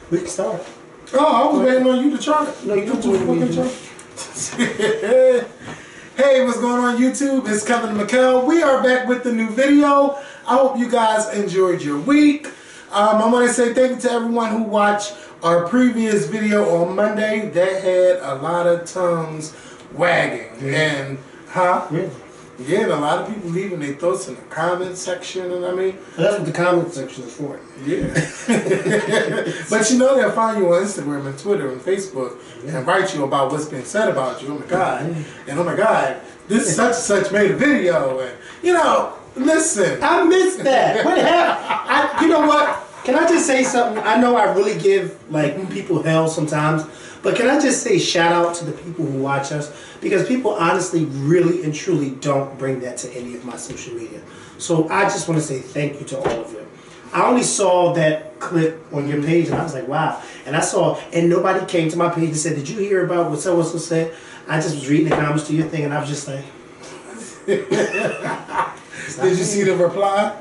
We can start. Oh, I was waiting on you to try it. No, you don't do fucking try. Hey, what's going on YouTube? It's Kevin and Makael. We are back with the new video. I hope you guys enjoyed your week. I want to say thank you to everyone who watched our previous video on Monday. That had a lot of tongues wagging. And, Really? Yeah, and a lot of people leaving their thoughts in the comment section, and I mean... That's what the comment section is for. Yeah. But you know they'll find you on Instagram and Twitter and Facebook and write you about what's being said about you. Oh my God. And oh my God, this such and such made a video. And, you know, listen. I missed that. What happened? You know what? Can I just say something? I know I really give like people hell sometimes, but can I just say shout out to the people who watch us? Because people honestly, really and truly don't bring that to any of my social media. So I just want to say thank you to all of you. I only saw that clip on your page and I was like, wow. And I saw, and nobody came to my page and said, did you hear about what so-and-so said? I just was reading the comments to your thing and I was just like. Did you see the reply?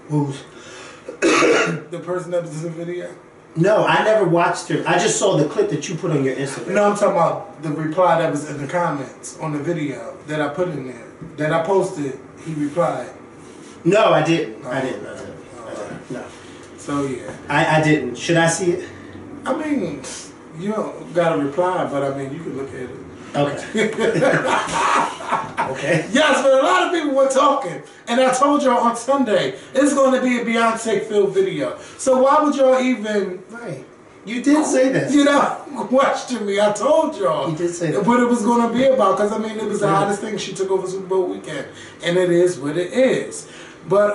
Who's? The person that was in the video? No, I never watched it. I just saw the clip that you put on your Instagram. No, I'm talking about the reply that was in the comments on the video that I put in there. That I posted, he replied. No, I didn't. Oh. I didn't. No. So, yeah. I didn't. Should I see it? I mean, you don't got to reply, but I mean, you can look at it. Okay. Okay. Yes, but a lot of people were talking. And I told y'all on Sunday, it's going to be a Beyonce-filled video. So why would y'all even... Right. You did say that. You know, question me. I told y'all. You did say that. What it was going to be about. Because, I mean, it was the hottest thing. She took over Super Bowl weekend. And it is what it is. But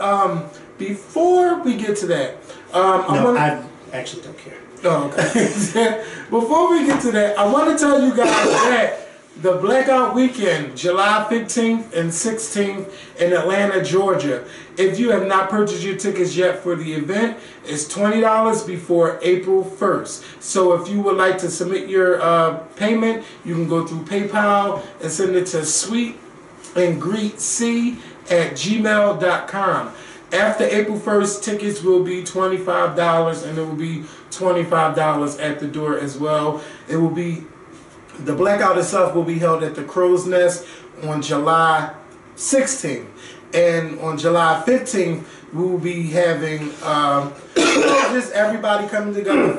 before we get to that... I actually don't care. Oh, okay. Before we get to that, I want to tell you guys that the Blackout Weekend, July 15th and 16th in Atlanta, Georgia. If you have not purchased your tickets yet for the event, it's $20 before April 1st. So if you would like to submit your payment, you can go through PayPal and send it to sweetandgreetc@gmail.com. After April 1st, tickets will be $25 and it will be $25 at the door as well. It will be, the Blackout itself will be held at the Crow's Nest on July 16th. And on July 15th, we will be having just everybody coming together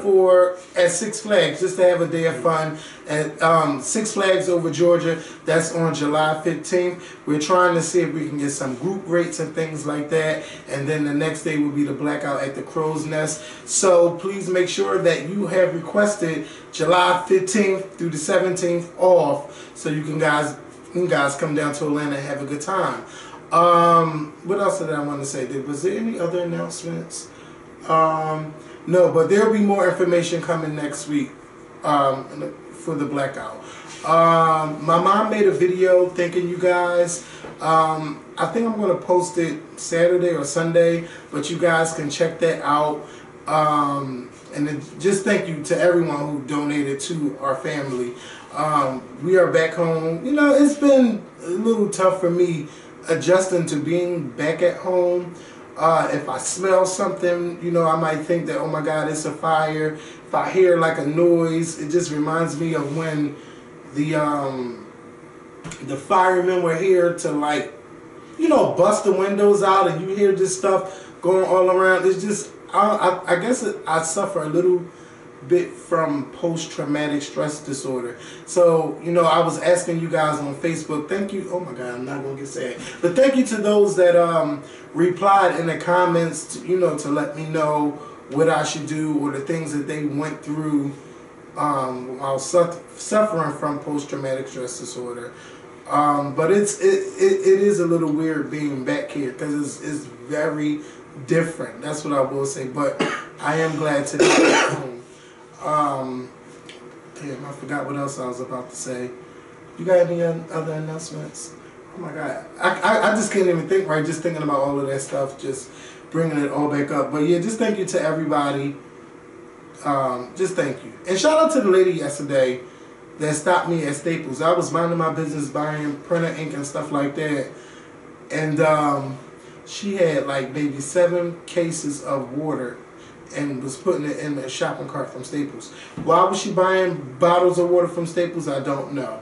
at Six Flags, just to have a day of fun at Six Flags over Georgia. That's on July 15th. We're trying to see if we can get some group rates and things like that. And then the next day will be the Blackout at the Crow's Nest. So please make sure that you have requested July 15th through the 17th off, so you guys come down to Atlanta and have a good time. What else did I want to say? Was there any other announcements? No, but there'll be more information coming next week for the Blackout. My mom made a video thanking you guys. I think I'm going to post it Saturday or Sunday, but you guys can check that out. And then just thank you to everyone who donated to our family. We are back home. You know, it's been a little tough for me adjusting to being back at home. If I smell something, you know, I might think that, oh my God, it's a fire. If I hear like a noise, it just reminds me of when the firemen were here to, like, you know, bust the windows out, and you hear this stuff going all around. It's just, I guess I suffer a little bit from post-traumatic stress disorder. So, you know, I was asking you guys on Facebook, thank you, oh my God, I'm not going to get sad, but thank you to those that replied in the comments, to, you know, to let me know what I should do or the things that they went through while suffering from post-traumatic stress disorder. But it is a little weird being back here because it's very different. That's what I will say, but I am glad to be at home. Damn, I forgot what else I was about to say. You got any other announcements? Oh my God, I just can't even think right. Just thinking about all of that stuff, just bringing it all back up. But yeah, just thank you to everybody. Just thank you, and shout out to the lady yesterday that stopped me at Staples. I was minding my business, buying printer ink and stuff like that, and she had like maybe 7 cases of water and was putting it in a shopping cart from Staples. Why was she buying bottles of water from Staples? I don't know.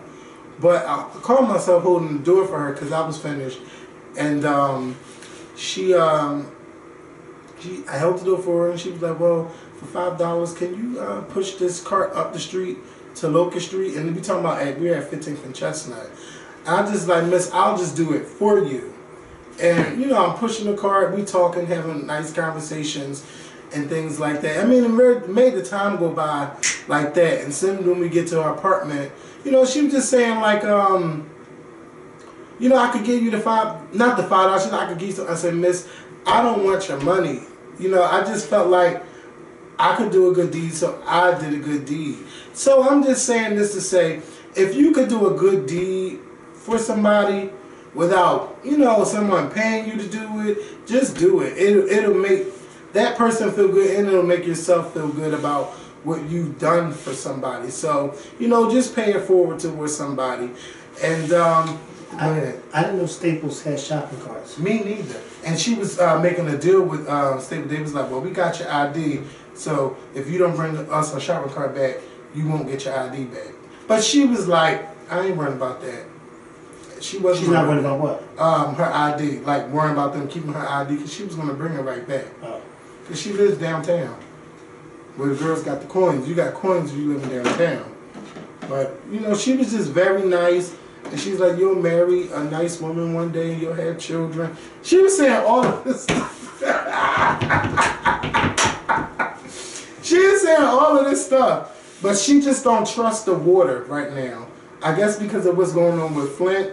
But I called myself holding the door for her because I was finished. And I held the door for her, and she was like, well, for $5, can you push this cart up the street to Locust Street? And we talking about, we're at 15th and Chestnut. I just like, miss, I'll just do it for you. And, you know, I'm pushing the cart, we talking, having nice conversations and things like that. I mean, it made the time go by like that. And then when we get to our apartment, you know, she was just saying like, you know, I could give you the not the $5, I could give you something. I said, miss, I don't want your money. You know, I just felt like I could do a good deed, so I did a good deed. So I'm just saying this to say, if you could do a good deed for somebody without, you know, someone paying you to do it, just do it. It'll make that person feel good, and it'll make yourself feel good about what you've done for somebody. So, you know, just pay it forward towards somebody. And I didn't know Staples had shopping carts. Me neither. And she was making a deal with Staples. They was like, well, we got your ID, so if you don't bring us a shopping cart back, you won't get your ID back. But she was like, I ain't worried about that. She's not worried about what? Her ID, like worrying about them keeping her ID, because she was going to bring it right back. Oh. Because she lives downtown, where the girls got the coins. You got coins if you live downtown. But, you know, she was just very nice. And she's like, you'll marry a nice woman one day and you'll have children. She was saying all of this stuff. She was saying all of this stuff. But she just don't trust the water right now. I guess because of what's going on with Flint.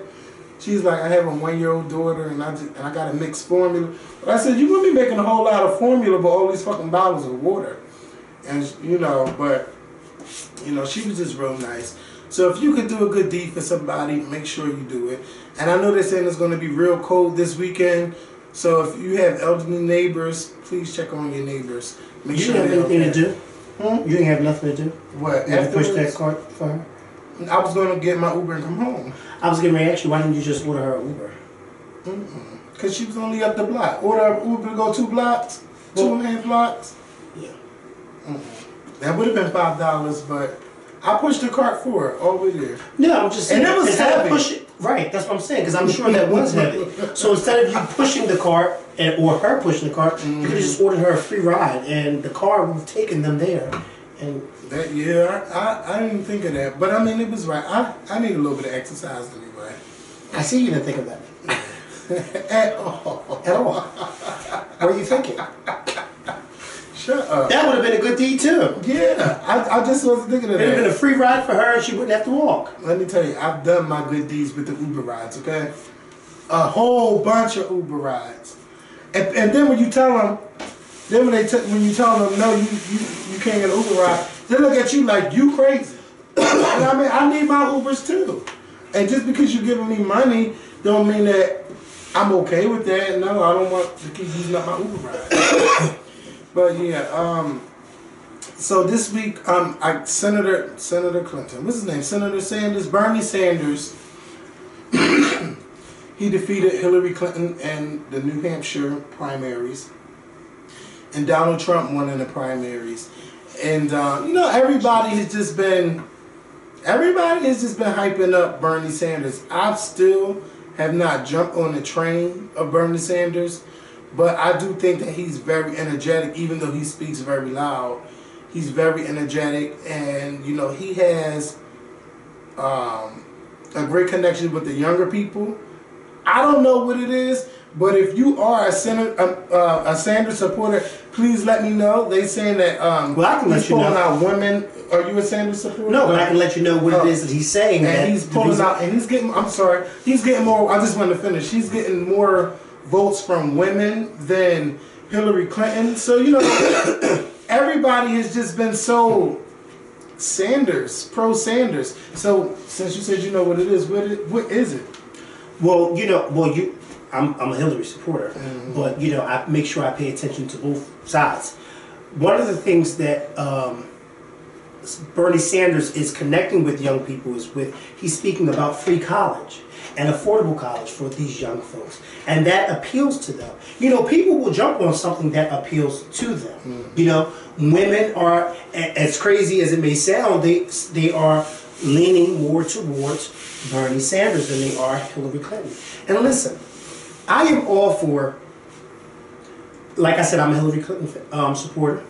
She's like, I have a 1-year-old daughter and I got to mix formula. But I said, you're going to be making a whole lot of formula with all these fucking bottles of water. And, you know, but, you know, she was just real nice. So if you could do a good deed for somebody, make sure you do it. And I know they're saying it's going to be real cold this weekend. So if you have elderly neighbors, please check on your neighbors. Make sure you didn't have anything to do? Hmm? You didn't have nothing to do? What? You push that cart for her? I was going to get my Uber and come home. I was getting ready to ask you, why didn't you just order her an Uber? Because she was only up the block. Order an Uber to go 2 blocks, 2.5 blocks. Yeah. That would have been $5, but I pushed the cart for her all the way there. No, I'm just saying. And it was heavy. Right, that's what I'm saying, because I'm sure that was heavy. So instead of you pushing the cart, or her pushing the cart, you could have just ordered her a free ride, and the car would have taken them there. And that, yeah, I didn't think of that. But I mean, it was right. I need a little bit of exercise anyway. I see you didn't think of that. At all. At all. What are you thinking? Shut up. That would have been a good deed too. Yeah, I just wasn't thinking of that. It would have been a free ride for her and she wouldn't have to walk. Let me tell you, I've done my good deeds with the Uber rides, okay? A whole bunch of Uber rides. And then when you tell them, when you tell them, no, you can't get an Uber ride, they look at you like you crazy. And I mean, I need my Ubers too. And just because you're giving me money don't mean that I'm okay with that. No, I don't want to keep using up my Uber ride. But yeah, so this week, Senator Clinton, what's his name? Senator Sanders, Bernie Sanders, he defeated Hillary Clinton in the New Hampshire primaries, and Donald Trump won in the primaries. And you know, everybody has just been hyping up Bernie Sanders. I still have not jumped on the train of Bernie Sanders. But I do think that he's very energetic, even though he speaks very loud. He's very energetic, and you know, he has a great connection with the younger people. I don't know what it is, but if you are a Sanders supporter, please let me know. They saying that well, I can let he's you know. pulling out women. Are you a Sanders supporter? No, but I can let you know what it is that he's saying. And that he's pulling out, and he's getting. I'm sorry, he's getting more. I just wanted to finish. He's getting more votes from women than Hillary Clinton. So, you know, everybody has just been so Sanders, pro-Sanders. So, since you said you know what it is, what is it? Well, you know, I'm a Hillary supporter, but, you know, I make sure I pay attention to both sides. One of the things that Bernie Sanders is connecting with young people is with, he's speaking about free college and affordable college for these young folks. And that appeals to them. You know, people will jump on something that appeals to them. Mm-hmm. You know, women are, as crazy as it may sound, they are leaning more towards Bernie Sanders than they are Hillary Clinton. And listen, I am all for, like I said, I'm a Hillary Clinton supporter.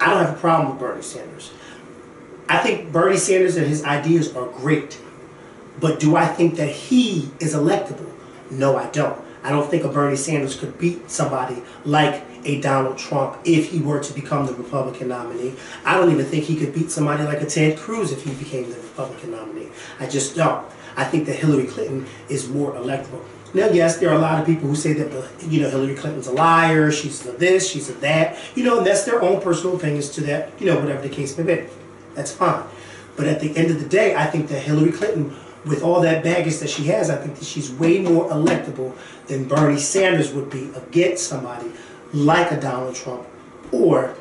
I don't have a problem with Bernie Sanders. I think Bernie Sanders and his ideas are great. But do I think that he is electable? No, I don't. I don't think a Bernie Sanders could beat somebody like a Donald Trump if he were to become the Republican nominee. I don't even think he could beat somebody like a Ted Cruz if he became the Republican nominee. I just don't. I think that Hillary Clinton is more electable. Now, yes, there are a lot of people who say that, you know, Hillary Clinton's a liar, she's a this, she's a that. You know, and that's their own personal opinions to that, you know, whatever the case may be. That's fine. But at the end of the day, I think that Hillary Clinton, with all that baggage that she has, I think that she's way more electable than Bernie Sanders would be against somebody like a Donald Trump or,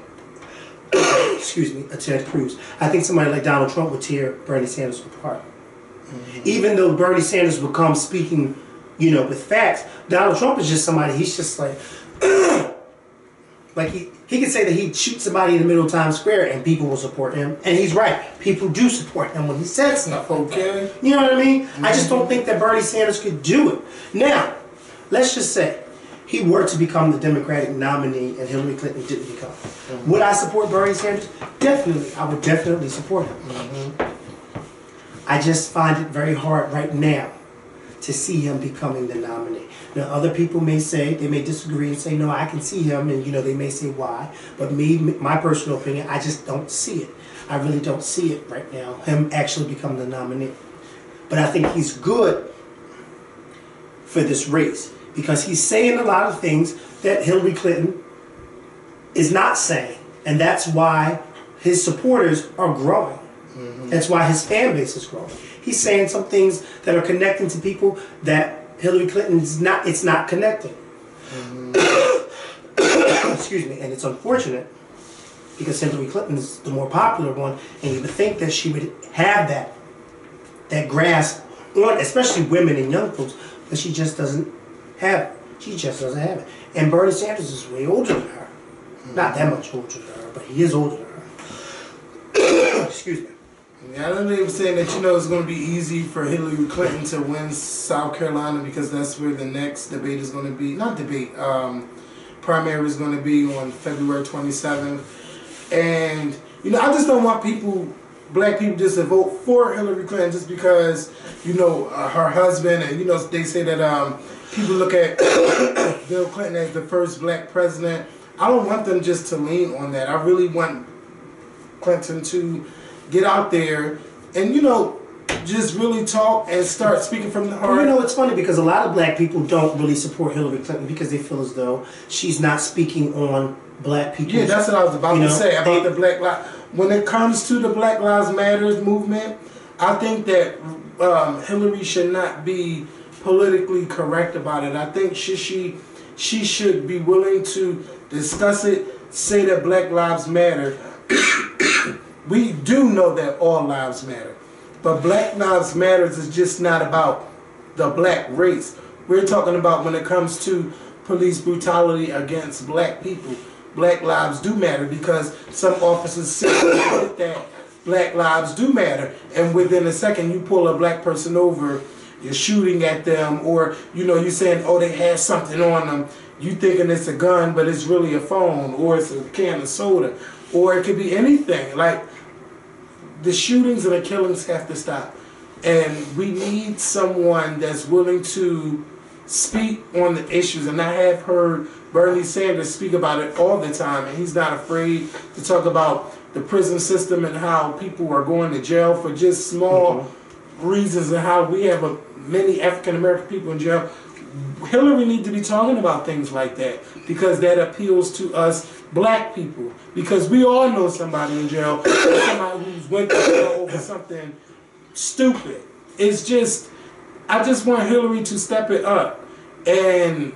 excuse me, a Ted Cruz. I think somebody like Donald Trump would tear Bernie Sanders apart. Mm-hmm. Even though Bernie Sanders would come speaking, you know, with facts, Donald Trump is just somebody, he's just like, like he could say that he'd shoot somebody in the middle of Times Square and people will support him. And he's right. People do support him when he says stuff. Okay. Like that. You know what I mean? Mm-hmm. I just don't think that Bernie Sanders could do it. Now, let's just say he were to become the Democratic nominee and Hillary Clinton didn't become. Mm-hmm. Would I support Bernie Sanders? Definitely. I would definitely support him. Mm-hmm. I just find it very hard right now to see him becoming the nominee. Now, other people may say, they may disagree and say, no, I can see him, and, you know, they may say why. But me, my personal opinion, I just don't see it. I really don't see it right now, him actually becoming the nominee. But I think he's good for this race because he's saying a lot of things that Hillary Clinton is not saying. And that's why his supporters are growing. Mm-hmm. That's why his fan base is growing. He's saying some things that are connecting to people that Hillary Clinton is not, it's not connecting. Mm-hmm. Excuse me, and it's unfortunate because Hillary Clinton is the more popular one, and you would think that she would have that grasp on, especially women and young folks, but she just doesn't have it. She just doesn't have it. And Bernie Sanders is way older than her. Mm-hmm. Not that much older than her, but he is older than her. Excuse me. Yeah, I know they were saying that, you know, it's going to be easy for Hillary Clinton to win South Carolina because that's where the next debate is going to be. Not debate, primary is going to be on February 27th. And, you know, I just don't want people, black people, just to vote for Hillary Clinton just because, you know, her husband, and, you know, they say that people look at Bill Clinton as the first black president. I don't want them just to lean on that. I really want Clinton to get out there and, you know, just really talk and start speaking from the heart. Well, you know, it's funny because a lot of black people don't really support Hillary Clinton because they feel as though she's not speaking on black people. Yeah, that's what I was about to say about the Black Lives. When it comes to the Black Lives Matter movement, I think that Hillary should not be politically correct about it. I think she should be willing to discuss it, say that Black Lives Matter. We do know that all lives matter, but Black Lives Matter is just not about the black race. We're talking about when it comes to police brutality against black people. Black lives do matter because some officers say that black lives do matter, and within a second you pull a black person over, you're shooting at them, or, you know, you're saying, oh, they had something on them. You thinking it's a gun, but it's really a phone, or it's a can of soda, or it could be anything. Like, the shootings and the killings have to stop. And we need someone that's willing to speak on the issues. And I have heard Bernie Sanders speak about it all the time. And he's not afraid to talk about the prison system and how people are going to jail for just small reasons, and how we have many African American people in jail. Hillary needs to be talking about things like that because that appeals to us black people, because we all know somebody in jail, somebody who's went to jail over something stupid. It's just, I just want Hillary to step it up, and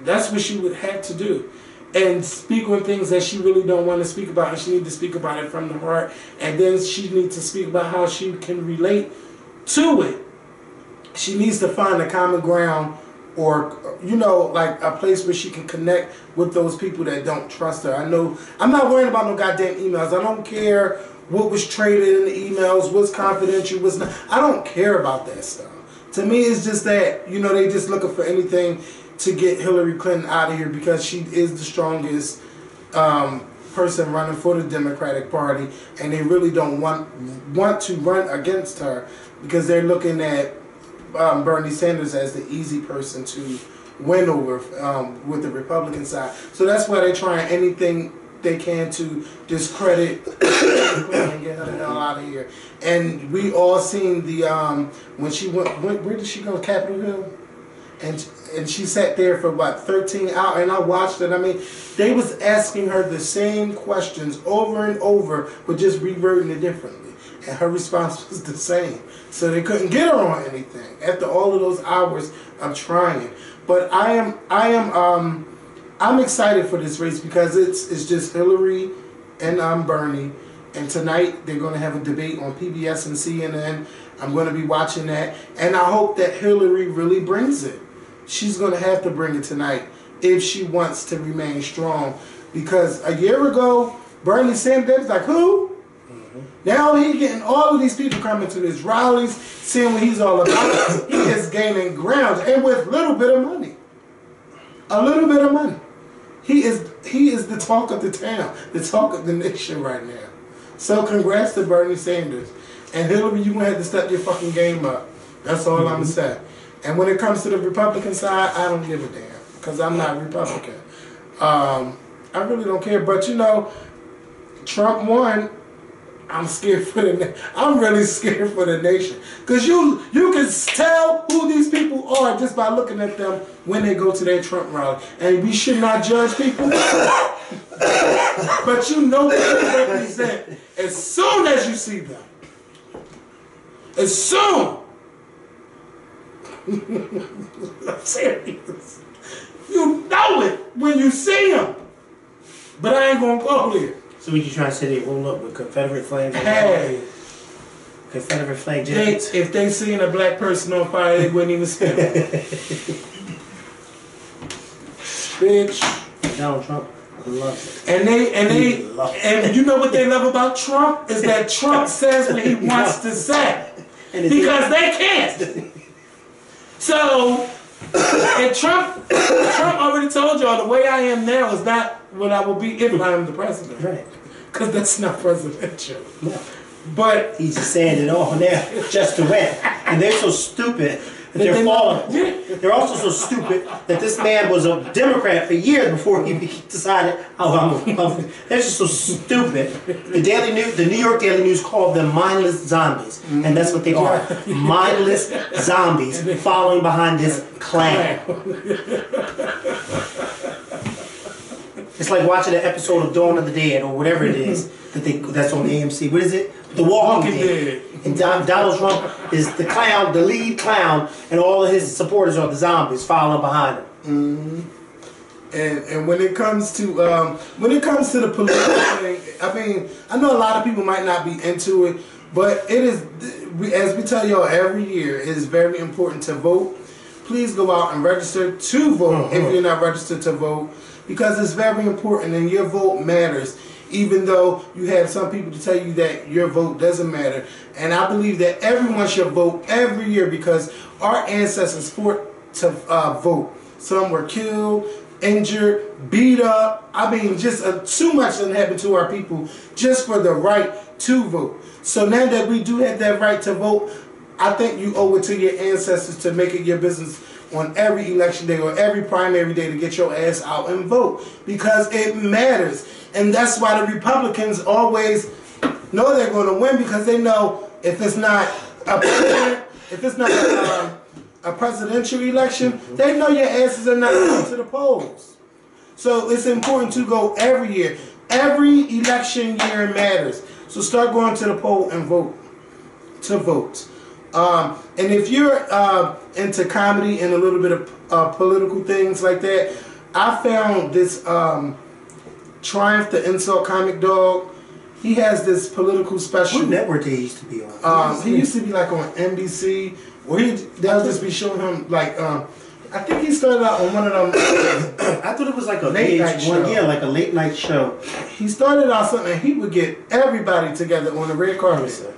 that's what she would have to do. and speak on things that she really don't want to speak about, and she needs to speak about it from the heart, and then she needs to speak about how she can relate to it. She needs to find a common ground, or like a place where she can connect with those people that don't trust her. I know I'm not worrying about no goddamn emails. I don't care what was traded in the emails, what's confidential, what's not. I don't care about that stuff. To me, it's just that they just looking for anything to get Hillary Clinton out of here, because she is the strongest person running for the Democratic Party, and they really don't want to run against her because they're looking at Bernie Sanders as the easy person to win over with the Republican side. So that's why they're trying anything they can to discredit and get her the hell out of here. And we all seen the when she went, where did she go? Capitol Hill, and she sat there for about 13 hours, and I watched it. I mean, they was asking her the same questions over and over, but just rewording it differently, and her response was the same. So they couldn't get her on anything after all of those hours of trying. But I'm excited for this race because it's just Hillary and Bernie. And tonight they're going to have a debate on PBS and CNN. I'm going to be watching that, and I hope that Hillary really brings it. She's going to have to bring it tonight if she wants to remain strong. Because a year ago, Bernie Sanders was like, who? Now he's getting all of these people coming to his rallies, seeing what he's all about. He is gaining ground, and with little bit of money. A little bit of money. He is the talk of the town, the talk of the nation right now. So congrats to Bernie Sanders. And Hillary, you're going to have to step your fucking game up. That's all I'm going to say. And when it comes to the Republican side, I don't give a damn. Because I'm not Republican. I really don't care. But Trump won. I'm scared for I'm really scared for the nation. Because you can tell who these people are just by looking at them when they go to their Trump rally. And we should not judge people. But you know what they represent as soon as you see them. As soon. I'm serious. You know it when you see them. But I ain't going to go there. So what you trying to say, they roll up with Confederate flags? Hey. Confederate flag jackets? If they seen a black person on fire, they wouldn't even spit on it. Bitch. Donald Trump loves it. And you know what they love about Trump? Is that Trump says what he wants to say. Because they can't. So, and Trump already told y'all the way I am now is not what I will be if I am the president. Right. Because that's not presidential. No. But he's just saying it all now just to win. And they're so stupid that they're falling. They're also so stupid that this man was a Democrat for years before he decided, oh, I'm a Republican. They're just so stupid. The New York Daily News called them mindless zombies. And that's what they are. Mindless zombies following behind this clan. It's like watching an episode of Dawn of the Dead or whatever it is that's on AMC. What is it? The Walking Dead. And Donald Trump is the clown, the lead clown, and all of his supporters are the zombies following behind him. And when it comes to the political thing, I mean, I know a lot of people might not be into it, but it is, as we tell y'all every year, it is very important to vote. Please go out and register to vote if you're not registered to vote, because it's very important and your vote matters. Even though you have some people to tell you that your vote doesn't matter. And I believe that everyone should vote every year because our ancestors fought to vote. Some were killed, injured, beat up. I mean, just too much done happened to our people just for the right to vote. So now that we do have that right to vote, I think you owe it to your ancestors to make it your business on every election day or every primary day to get your ass out and vote, because it matters. And that's why the Republicans always know they're going to win, because they know if it's not a presidential election, they know your asses are not going to the polls. So it's important to go every year. Every election year matters. So start going to the poll and vote. To vote. And if you're into comedy and a little bit of political things like that, I found this Triumph the Insult Comic Dog. He has this political special. What network they used to be on? He used to be like on NBC, where they'll just be showing him like. I think he started out on one of them. I thought it was like a late night show. Yeah, like a late night show. He started out something, and he would get everybody together on the red carpet.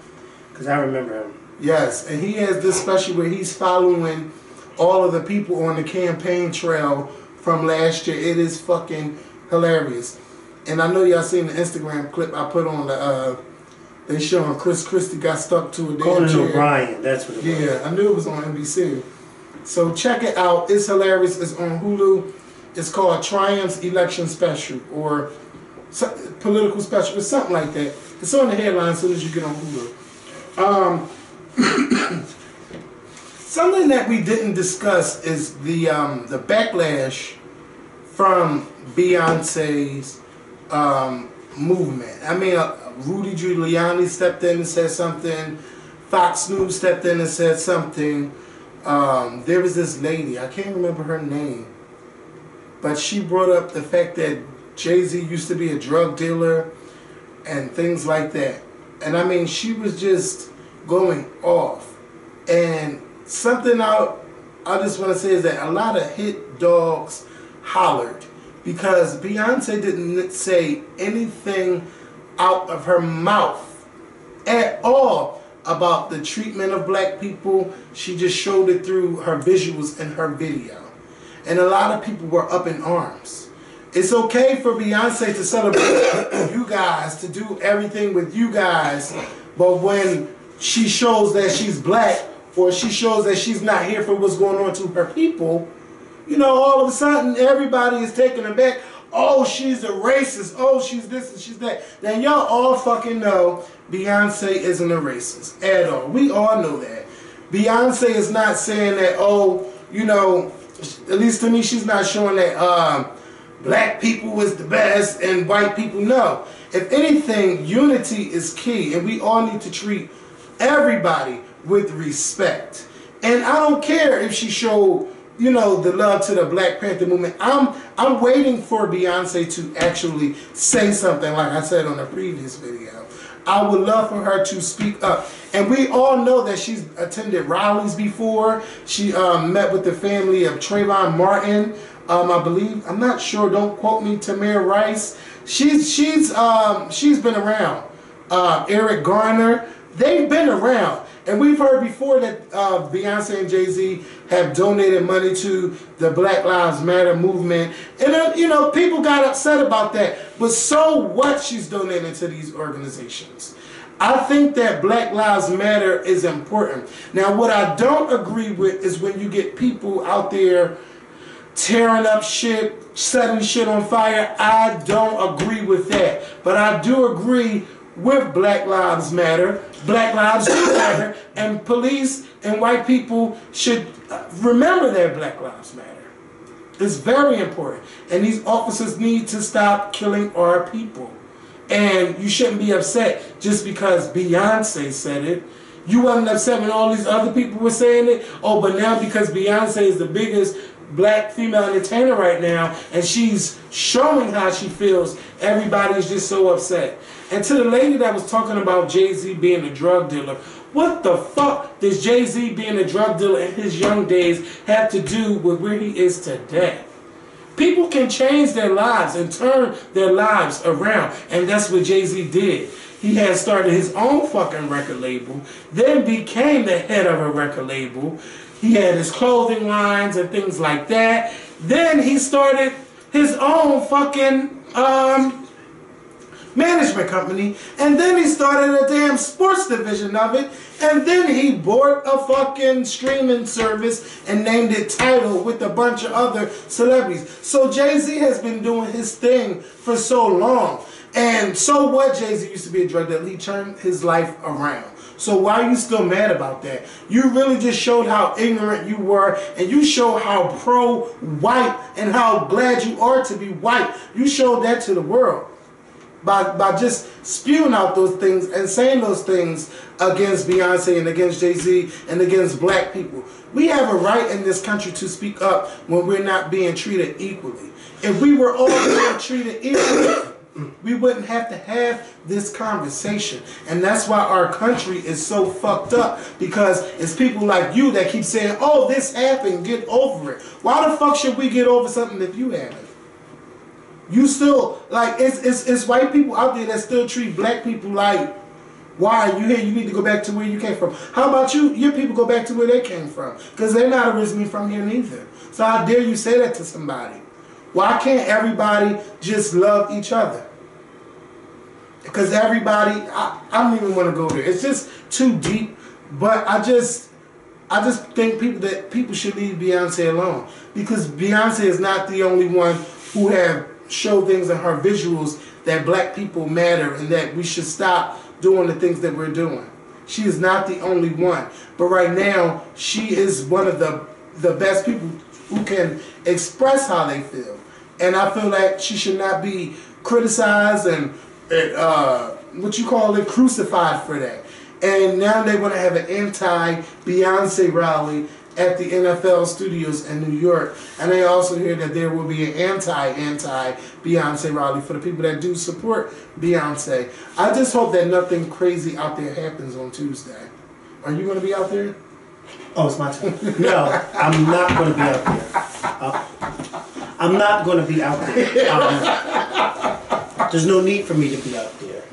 Because I remember him. Yes, and he has this special where he's following all of the people on the campaign trail from last year. It is fucking hilarious. And I know y'all seen the Instagram clip I put on the. They showing Chris Christie got stuck to a damn Conan chair. O'Brien, that's what it was. Yeah, I knew it was on NBC. So check it out. It's hilarious. It's on Hulu. It's called Triumph's Election Special or Political Special or something like that. It's on the headline as soon as you get on Hulu. Something that we didn't discuss is the backlash from Beyonce's movement. I mean, Rudy Giuliani stepped in and said something. Fox News stepped in and said something. There was this lady, I can't remember her name, but she brought up the fact that Jay-Z used to be a drug dealer and things like that. And I mean, she was just going off. And something I just want to say is that a lot of hit dogs hollered because Beyonce didn't say anything out of her mouth at all about the treatment of black people. She just showed it through her visuals and her video. And a lot of people were up in arms. It's okay for Beyonce to celebrate you guys, to do everything with you guys, but when she shows that she's black or she shows that she's not here for what's going on to her people, you know, all of a sudden everybody is taken aback. Oh, she's a racist. Oh, she's this and she's that. Now, y'all all fucking know Beyonce isn't a racist at all. We all know that. Beyonce is not saying that, oh, you know, at least to me, she's not showing that black people is the best and white people. No. If anything, unity is key, and we all need to treat everybody with respect. And I don't care if she showed, you know, the love to the Black Panther movement. I'm waiting for Beyonce to actually say something, like I said on the previous video. I would love for her to speak up. And we all know that she's attended rallies before. She met with the family of Trayvon Martin, I believe. I'm not sure. Don't quote me. Tamir Rice. She's been around. Eric Garner. They've been around. And we've heard before that Beyonce and Jay-Z have donated money to the Black Lives Matter movement. And, you know, people got upset about that. But so what she's donating to these organizations? I think that Black Lives Matter is important. Now, what I don't agree with is when you get people out there tearing up shit, setting shit on fire. I don't agree with that. But I do agree with Black Lives Matter. Black Lives Matter, and police and white people should remember that Black Lives Matter. It's very important. And these officers need to stop killing our people. And you shouldn't be upset just because Beyonce said it. You wasn't upset when all these other people were saying it. Oh, but now because Beyonce is the biggest black female entertainer right now, and she's showing how she feels, everybody's just so upset. And to the lady that was talking about Jay-Z being a drug dealer, what the fuck does Jay-Z being a drug dealer in his young days have to do with where he is today? People can change their lives and turn their lives around, and that's what Jay-Z did. He had started his own fucking record label, then became the head of a record label. He had his clothing lines and things like that. Then he started his own fucking management company. And then he started a damn sports division of it. And then he bought a fucking streaming service and named it Tidal with a bunch of other celebrities. So Jay-Z has been doing his thing for so long. And so what? Jay-Z used to be a drug dealer. He turned his life around. So why are you still mad about that? You really just showed how ignorant you were, and you showed how pro-white and how glad you are to be white. You showed that to the world. by just spewing out those things and saying those things against Beyonce and against Jay-Z and against black people. We have a right in this country to speak up when we're not being treated equally. If we were all being treated equally, we wouldn't have to have this conversation. And that's why our country is so fucked up, because it's people like you that keep saying, oh, this happened, get over it. Why the fuck should we get over something if you haven't? You still, like, it's white people out there that still treat black people like, why are you here? You need to go back to where you came from. How about you? Your people go back to where they came from, because they're not originally from here neither. So how dare you say that to somebody? Why can't everybody just love each other? Because everybody, I don't even want to go there. It's just too deep. But I just think people should leave Beyonce alone, because Beyonce is not the only one who have showed things in her visuals that black people matter and that we should stop doing the things that we're doing. She is not the only one. But right now, she is one of the best people who can express how they feel. And I feel like she should not be criticized and what you call it, crucified for that. And now they want to have an anti-Beyonce rally at the NFL studios in New York. And they also hear that there will be an anti-Beyonce rally for the people that do support Beyonce. I just hope that nothing crazy out there happens on Tuesday. Are you going to be out there? Oh, it's my turn. No, I'm not going to be out there. I'm not going to be out there. There's no need for me to be out there.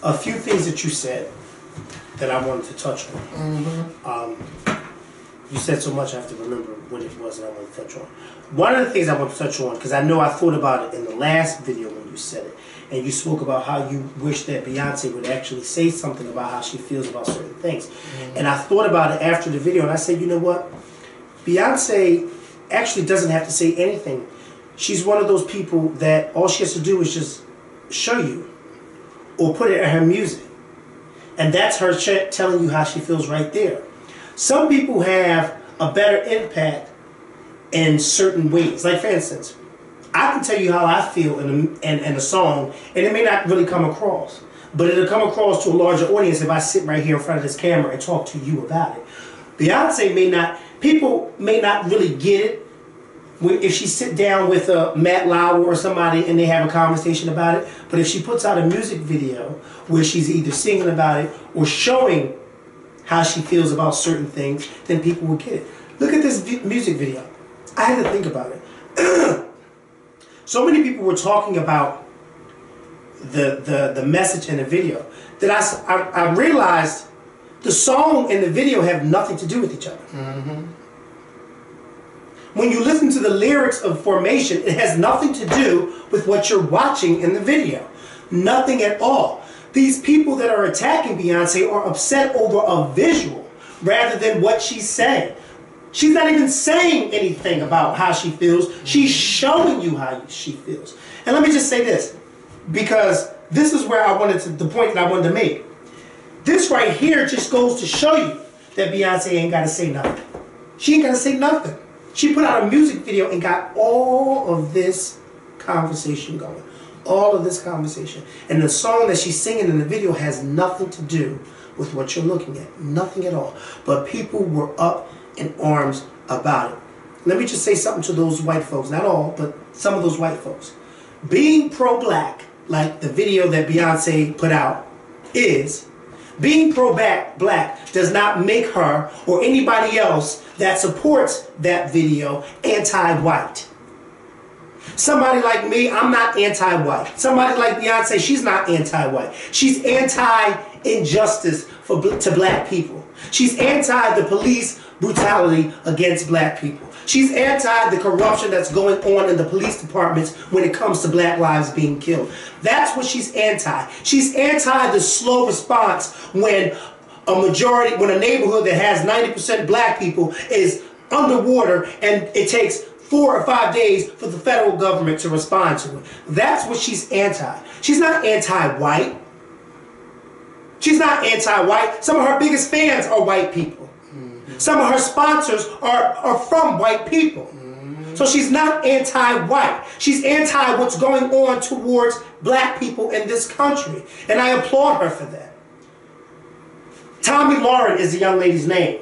A few things that you said that I wanted to touch on. You said so much I have to remember what it was that I wanted to touch on. One of the things I want to touch on, because I know I thought about it in the last video when you said it, and you spoke about how you wish that Beyonce would actually say something about how she feels about certain things. And I thought about it after the video, and I said, you know what? Beyonce actually doesn't have to say anything. She's one of those people that all she has to do is just show you or put it in her music. And that's her telling you how she feels right there. Some people have a better impact in certain ways. Like, for instance, I can tell you how I feel in a song, and it may not really come across. But it'll come across to a larger audience if I sit right here in front of this camera and talk to you about it. Beyonce may not, people may not really get it if she sit down with Matt Lauer or somebody and they have a conversation about it. But if she puts out a music video where she's either singing about it or showing how she feels about certain things, then people will get it. Look at this music video. I had to think about it. So many people were talking about the message in the video that I realized the song and the video have nothing to do with each other. When you listen to the lyrics of Formation, it has nothing to do with what you're watching in the video. Nothing at all. These people that are attacking Beyonce are upset over a visual rather than what she's saying. She's not even saying anything about how she feels. She's showing you how she feels. And let me just say this, because this is where the point that I wanted to make. This right here just goes to show you that Beyonce ain't got to say nothing. She ain't got to say nothing. She put out a music video and got all of this conversation going. All of this conversation. And the song that she's singing in the video has nothing to do with what you're looking at. Nothing at all. But people were up in arms about it. Let me just say something to those white folks. Not all, but some of those white folks. Being pro-black, like the video that Beyonce put out is, being pro-black does not make her or anybody else that supports that video anti-white. Somebody like me, I'm not anti-white. Somebody like Beyonce, she's not anti-white. She's anti-injustice to black people. She's anti the police brutality against black people. She's anti the corruption that's going on in the police departments when it comes to black lives being killed. That's what she's anti. She's anti the slow response when a neighborhood that has 90% black people is underwater and it takes 4 or 5 days for the federal government to respond to it. That's what she's anti. She's not anti-white. She's not anti-white. Some of her biggest fans are white people. Some of her sponsors are from white people. So she's not anti-white. She's anti what's going on towards black people in this country. And I applaud her for that. Tommy Lauren is the young lady's name.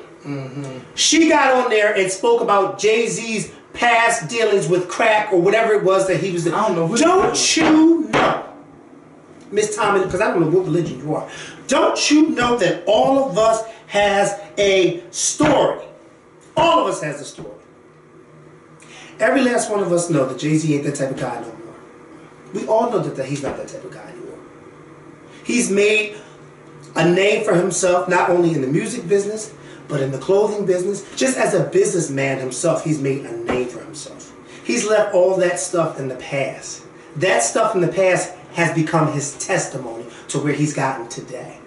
She got on there and spoke about Jay-Z's past dealings with crack or whatever it was that he was. I don't know. Don't you know, Miss Tommy, because I don't know what religion you are. Don't you know that all of us has a story? All of us has a story. Every last one of us know that Jay-Z ain't that type of guy no more. We all know that he's not that type of guy anymore. He's made a name for himself, not only in the music business, but in the clothing business. Just as a businessman himself, he's made a name for himself. He's left all that stuff in the past. That stuff in the past has become his testimony to where he's gotten today.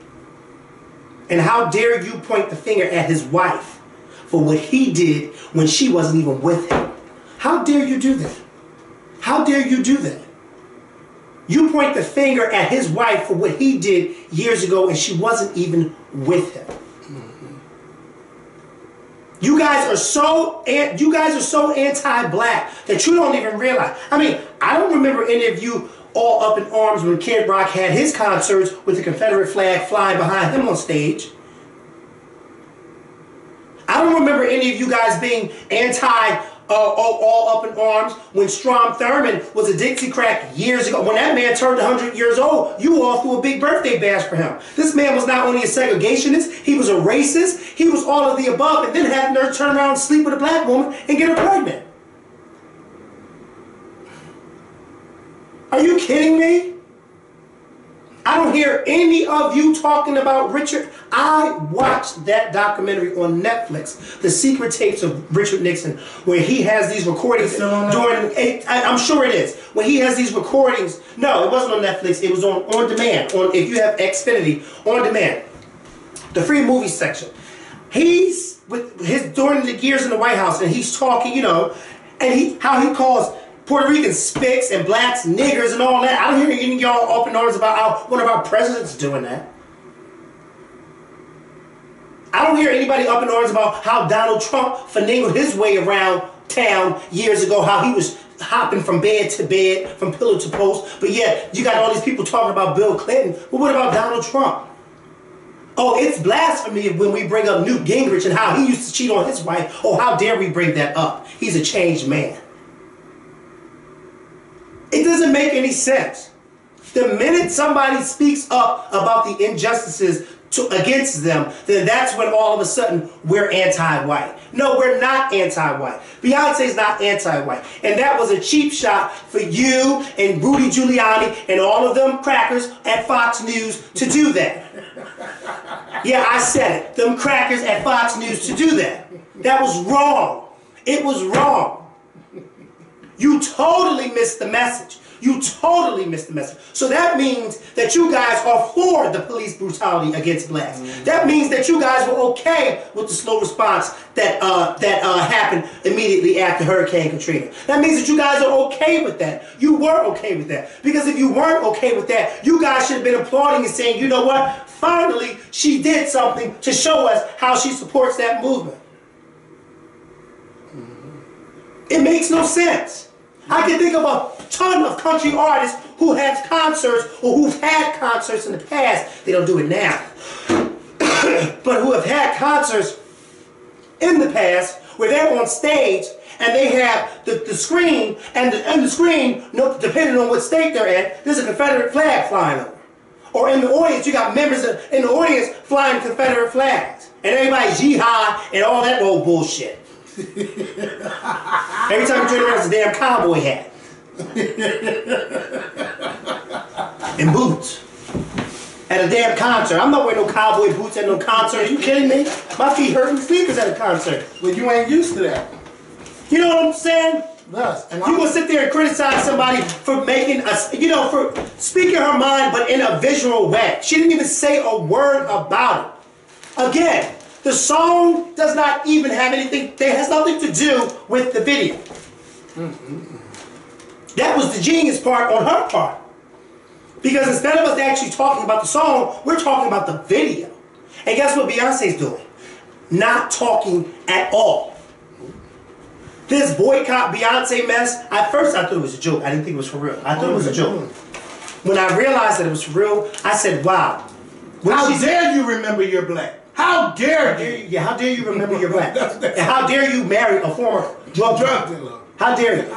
And how dare you point the finger at his wife for what he did when she wasn't even with him? How dare you do that? How dare you do that? You point the finger at his wife for what he did years ago and she wasn't even with him. You guys are so anti-black that you don't even realize. I mean, I don't remember any of you all up in arms when Kid Rock had his concerts with the Confederate flag flying behind him on stage. I don't remember any of you guys being all up in arms when Strom Thurmond was a Dixiecrat years ago. When that man turned 100 years old, you all threw a big birthday bash for him. This man was not only a segregationist, he was a racist, he was all of the above, and then had her turn around and sleep with a black woman and get her pregnant. Are you kidding me? I don't hear any of you talking about Richard. I watched that documentary on Netflix, The Secret Tapes of Richard Nixon, where he has these recordings during, I'm sure it is, when he has these recordings. No, it wasn't on Netflix, it was on demand, if you have Xfinity, on demand. The free movie section. He's with during the years in the White House, and he's talking, you know, and how he calls Puerto Ricans spics and blacks niggers and all that. I don't hear any of y'all up in arms about how one of our presidents doing that. I don't hear anybody up in arms about how Donald Trump finagled his way around town years ago, how he was hopping from bed to bed, from pillar to post. But yet, you got all these people talking about Bill Clinton. Well, what about Donald Trump? Oh, it's blasphemy when we bring up Newt Gingrich and how he used to cheat on his wife. Oh, how dare we bring that up? He's a changed man. It doesn't make any sense. The minute somebody speaks up about the injustices against them, then that's when all of a sudden we're anti-white. No, we're not anti-white. Beyonce's not anti-white. And that was a cheap shot for you and Rudy Giuliani and all of them crackers at Fox News to do that. Yeah, I said it. Them crackers at Fox News to do that. That was wrong. It was wrong. You totally missed the message. You totally missed the message. So that means that you guys are for the police brutality against blacks. That means that you guys were okay with the slow response that happened immediately after Hurricane Katrina. That means that you guys are okay with that. You were okay with that. Because if you weren't okay with that, you guys should have been applauding and saying, you know what? Finally, she did something to show us how she supports that movement. It makes no sense. I can think of a ton of country artists who have concerts or who've had concerts in the past. They don't do it now. But who have had concerts in the past where they're on stage and they have the screen, and the screen, depending on what state they're in, there's a Confederate flag flying over. Or in the audience, you got members in the audience flying Confederate flags. And everybody's jihad and all that old bullshit. Every time you turn around, it's a damn cowboy hat. And boots. At a damn concert. I'm not wearing no cowboy boots at no concert. Are you kidding me? My feet hurting sneakers at a concert. Well, you ain't used to that. You know what I'm saying? Yes. And you gonna sit there and criticize somebody for making for speaking her mind, but in a visual way. She didn't even say a word about it. Again, the song does not even have anything, it has nothing to do with the video. That was the genius part on her part. Because instead of us actually talking about the song, we're talking about the video. And guess what Beyonce's doing? Not talking at all. This boycott Beyonce mess, at first I thought it was a joke. I didn't think it was for real. I thought it was a joke. When I realized that it was for real, I said, wow. How dare you remember you're black? How dare you? Yeah, how dare you remember you're black? And how dare you marry a former drug dealer? How dare you?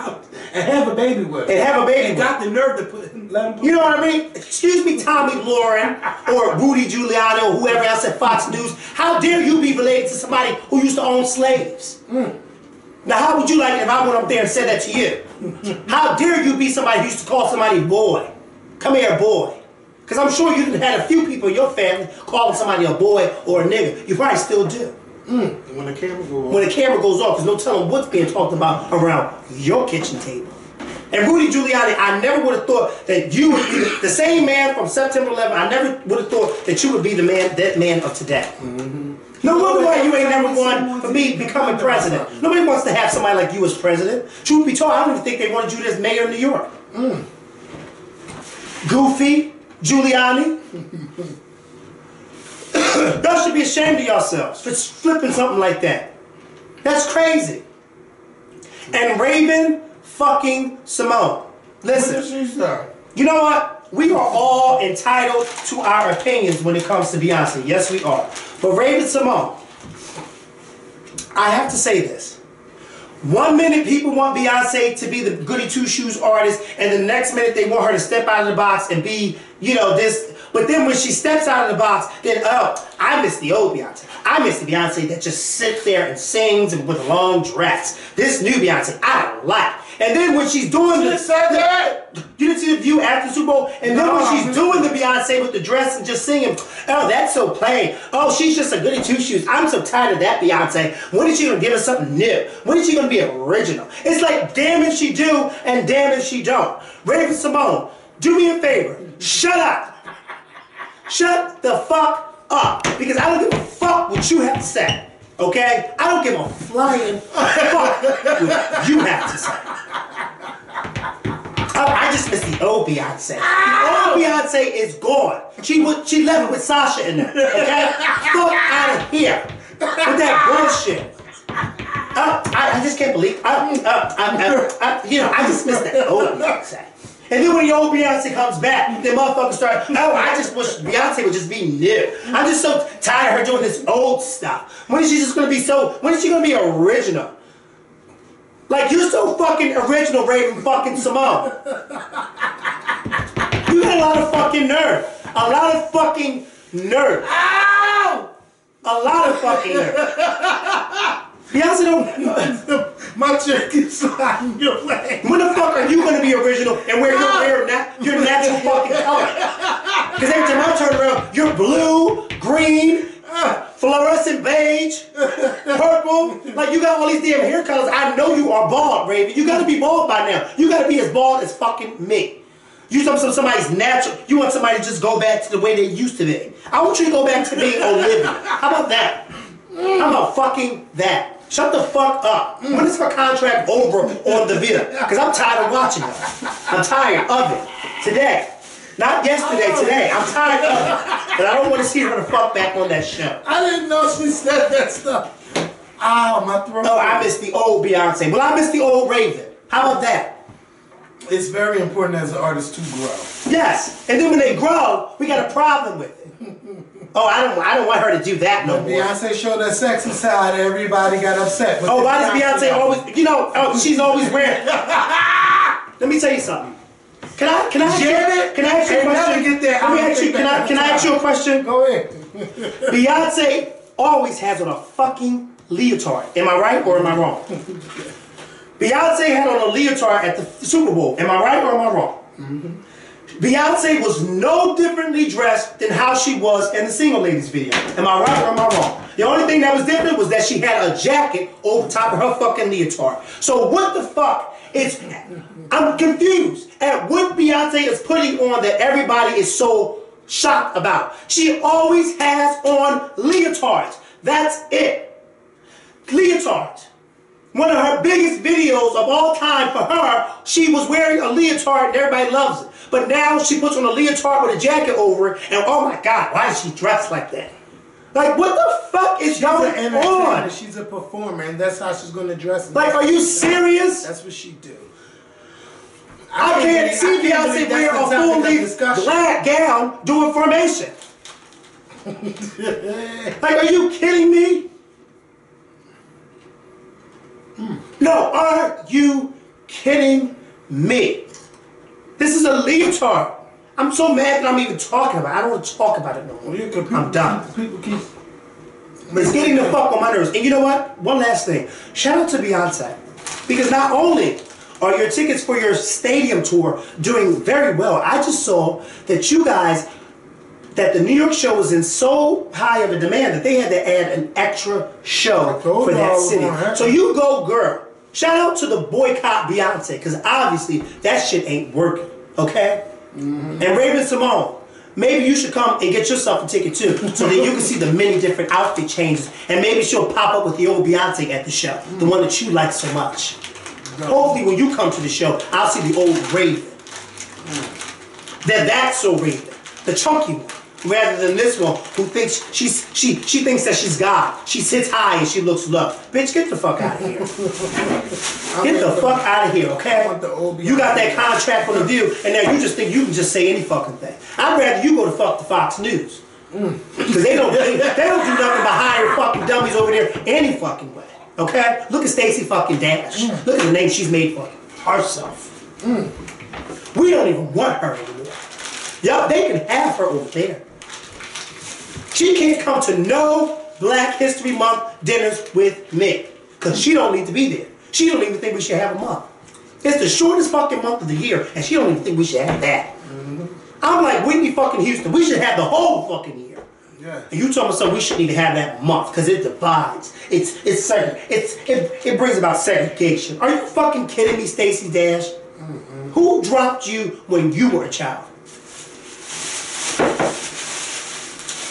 And have a baby with her. And have a baby with her. Got the nerve to let him put. You know what I mean? Excuse me, Tommy Lauren or Rudy Giuliani or whoever else at Fox News. How dare you be related to somebody who used to own slaves? Now, how would you like it if I went up there and said that to you? How dare you be somebody who used to call somebody boy? Come here, boy. Because I'm sure you had a few people in your family calling somebody a boy or a nigga. You probably still do. When the camera goes off. When the camera goes off, there's no telling what's being talked about around your kitchen table. And Rudy Giuliani, I never would have thought that you would be the same man from September 11th. I never would have thought that you would be that man of today. No wonder why you ain't never won for me becoming president. Nobody wants to have somebody like you as president. Truth be told, I don't even think they wanted you as mayor of New York. Goofy, Giuliani. Y'all should be ashamed of yourselves for flipping something like that. That's crazy. And Raven fucking Simone. Listen, you know what? We are all entitled to our opinions when it comes to Beyonce. Yes, we are. But Raven Simone, I have to say this. 1 minute people want Beyonce to be the goody two-shoes artist, and the next minute they want her to step out of the box and be, you know, this. But then when she steps out of the box, then, oh, I miss the old Beyonce. I miss the Beyonce that just sits there and sings and with a long dress. This new Beyonce, I don't like. And then when she's doing you didn't see the View after the Super Bowl? And then when she's doing the Beyonce with the dress and just singing, oh, that's so plain. Oh, she's just a goody two-shoes. I'm so tired of that Beyonce. When is she going to give us something new? When is she going to be original? It's like, damn if she do and damn if she don't. Raven Simone, do me a favor. Shut up. Shut the fuck up. Because I don't give a fuck what you have to say. Okay? I don't give a flying fuck what you have to say. I just miss the old Beyonce. The old Beyonce is gone. She left with Sasha in there. Okay? Fuck out of here with that bullshit. I just can't believe. I just miss that old Beyonce. And then when the old Beyonce comes back, then motherfuckers start, oh, I just wish Beyonce would just be new. I'm just so tired of her doing this old stuff. When is she just gonna be when is she gonna be original? Like, you're so fucking original, Raven fucking Simone. You got a lot of fucking nerve. A lot of fucking nerve. Ow! A lot of fucking nerve. Beyonce don't... My chick is sliding your leg. When the fuck are you going to be original and wear your natural fucking color? Because every time I turn around, you're blue, green, fluorescent beige, purple. Like, you got all these damn hair colors. I know you are bald, Raven. You got to be bald by now. You got to be as bald as fucking me. You want somebody's natural. You want somebody to just go back to the way they used to be. I want you to go back to being Olivia. How about that? How about fucking that? Shut the fuck up. When is her contract over on the Vita? Because I'm tired of watching her. I'm tired of it. Today. Not yesterday, today. I'm tired of it. But I don't want to see her the fuck back on that show. I didn't know she said that stuff. Ow, my throat. Oh, I miss the old Beyonce. Well, I miss the old Raven. How about that? It's very important as an artist to grow. Yes. And then when they grow, we got a problem with it. Oh, I don't want her to do that no more. Beyonce showed that sexy side, everybody got upset. Oh, why does Beyonce always, she's always wearing... Let me tell you something. Can I ask you a question? Can I ask you a question? Go ahead. Beyonce always has on a fucking leotard. Am I right or am I wrong? Beyonce had on a leotard at the Super Bowl. Am I right or am I wrong? Beyonce was no differently dressed than how she was in the Single Ladies video. Am I right or am I wrong? The only thing that was different was that she had a jacket over top of her fucking leotard. So what the fuck is... I'm confused at what Beyonce is putting on that everybody is so shocked about. She always has on leotards. That's it. Leotards. One of her biggest videos of all time for her, she was wearing a leotard and everybody loves it. But now she puts on a leotard with a jacket over it and oh my God, why is she dressed like that? Like, what the fuck is going on? She's a performer, and that's how she's gonna dress. Like, are you serious? That's what she do. I can't see Beyonce wear a fully black gown doing formation. Like, are you kidding me? No, are you kidding me? This is a leotard. I'm so mad that I'm even talking about it. I don't want to talk about it no more. I'm done. People keep... It's getting the fuck on my nerves. And you know what? One last thing. Shout out to Beyonce. Because not only are your tickets for your stadium tour doing very well, I just saw that you guys, that the New York show was in so high of a demand that they had to add an extra show for that city. So you go, girl. Shout out to the boycott Beyonce, because obviously that shit ain't working, okay? And Raven Simone, maybe you should come and get yourself a ticket too, so that you can see the many different outfit changes, and maybe she'll pop up with the old Beyonce at the show, the one that you like so much. Hopefully when you come to the show, I'll see the old Raven. That's so Raven, the chunky one. Rather than this one who thinks she thinks that she's God. She sits high and she looks low. Bitch, get the fuck out of here. Get the fuck out of here, okay? You got that contract from The View, and now you just think you can just say any fucking thing. I'd rather you go to fuck the Fox News. Because they don't do nothing but hire fucking dummies over there any fucking way. Okay? Look at Stacey fucking Dash. Look at the name she's made for herself. We don't even want her anymore. Yup, they can have her over there. She can't come to no Black History Month dinners with me. Because she don't need to be there. She don't even think we should have a month. It's the shortest fucking month of the year, and she don't even think we should have that. I'm like Whitney fucking Houston. We should have the whole fucking year. Yeah. And you told me so we shouldn't even have that month because it divides. It brings about segregation. Are you fucking kidding me, Stacey Dash? Who dropped you when you were a child?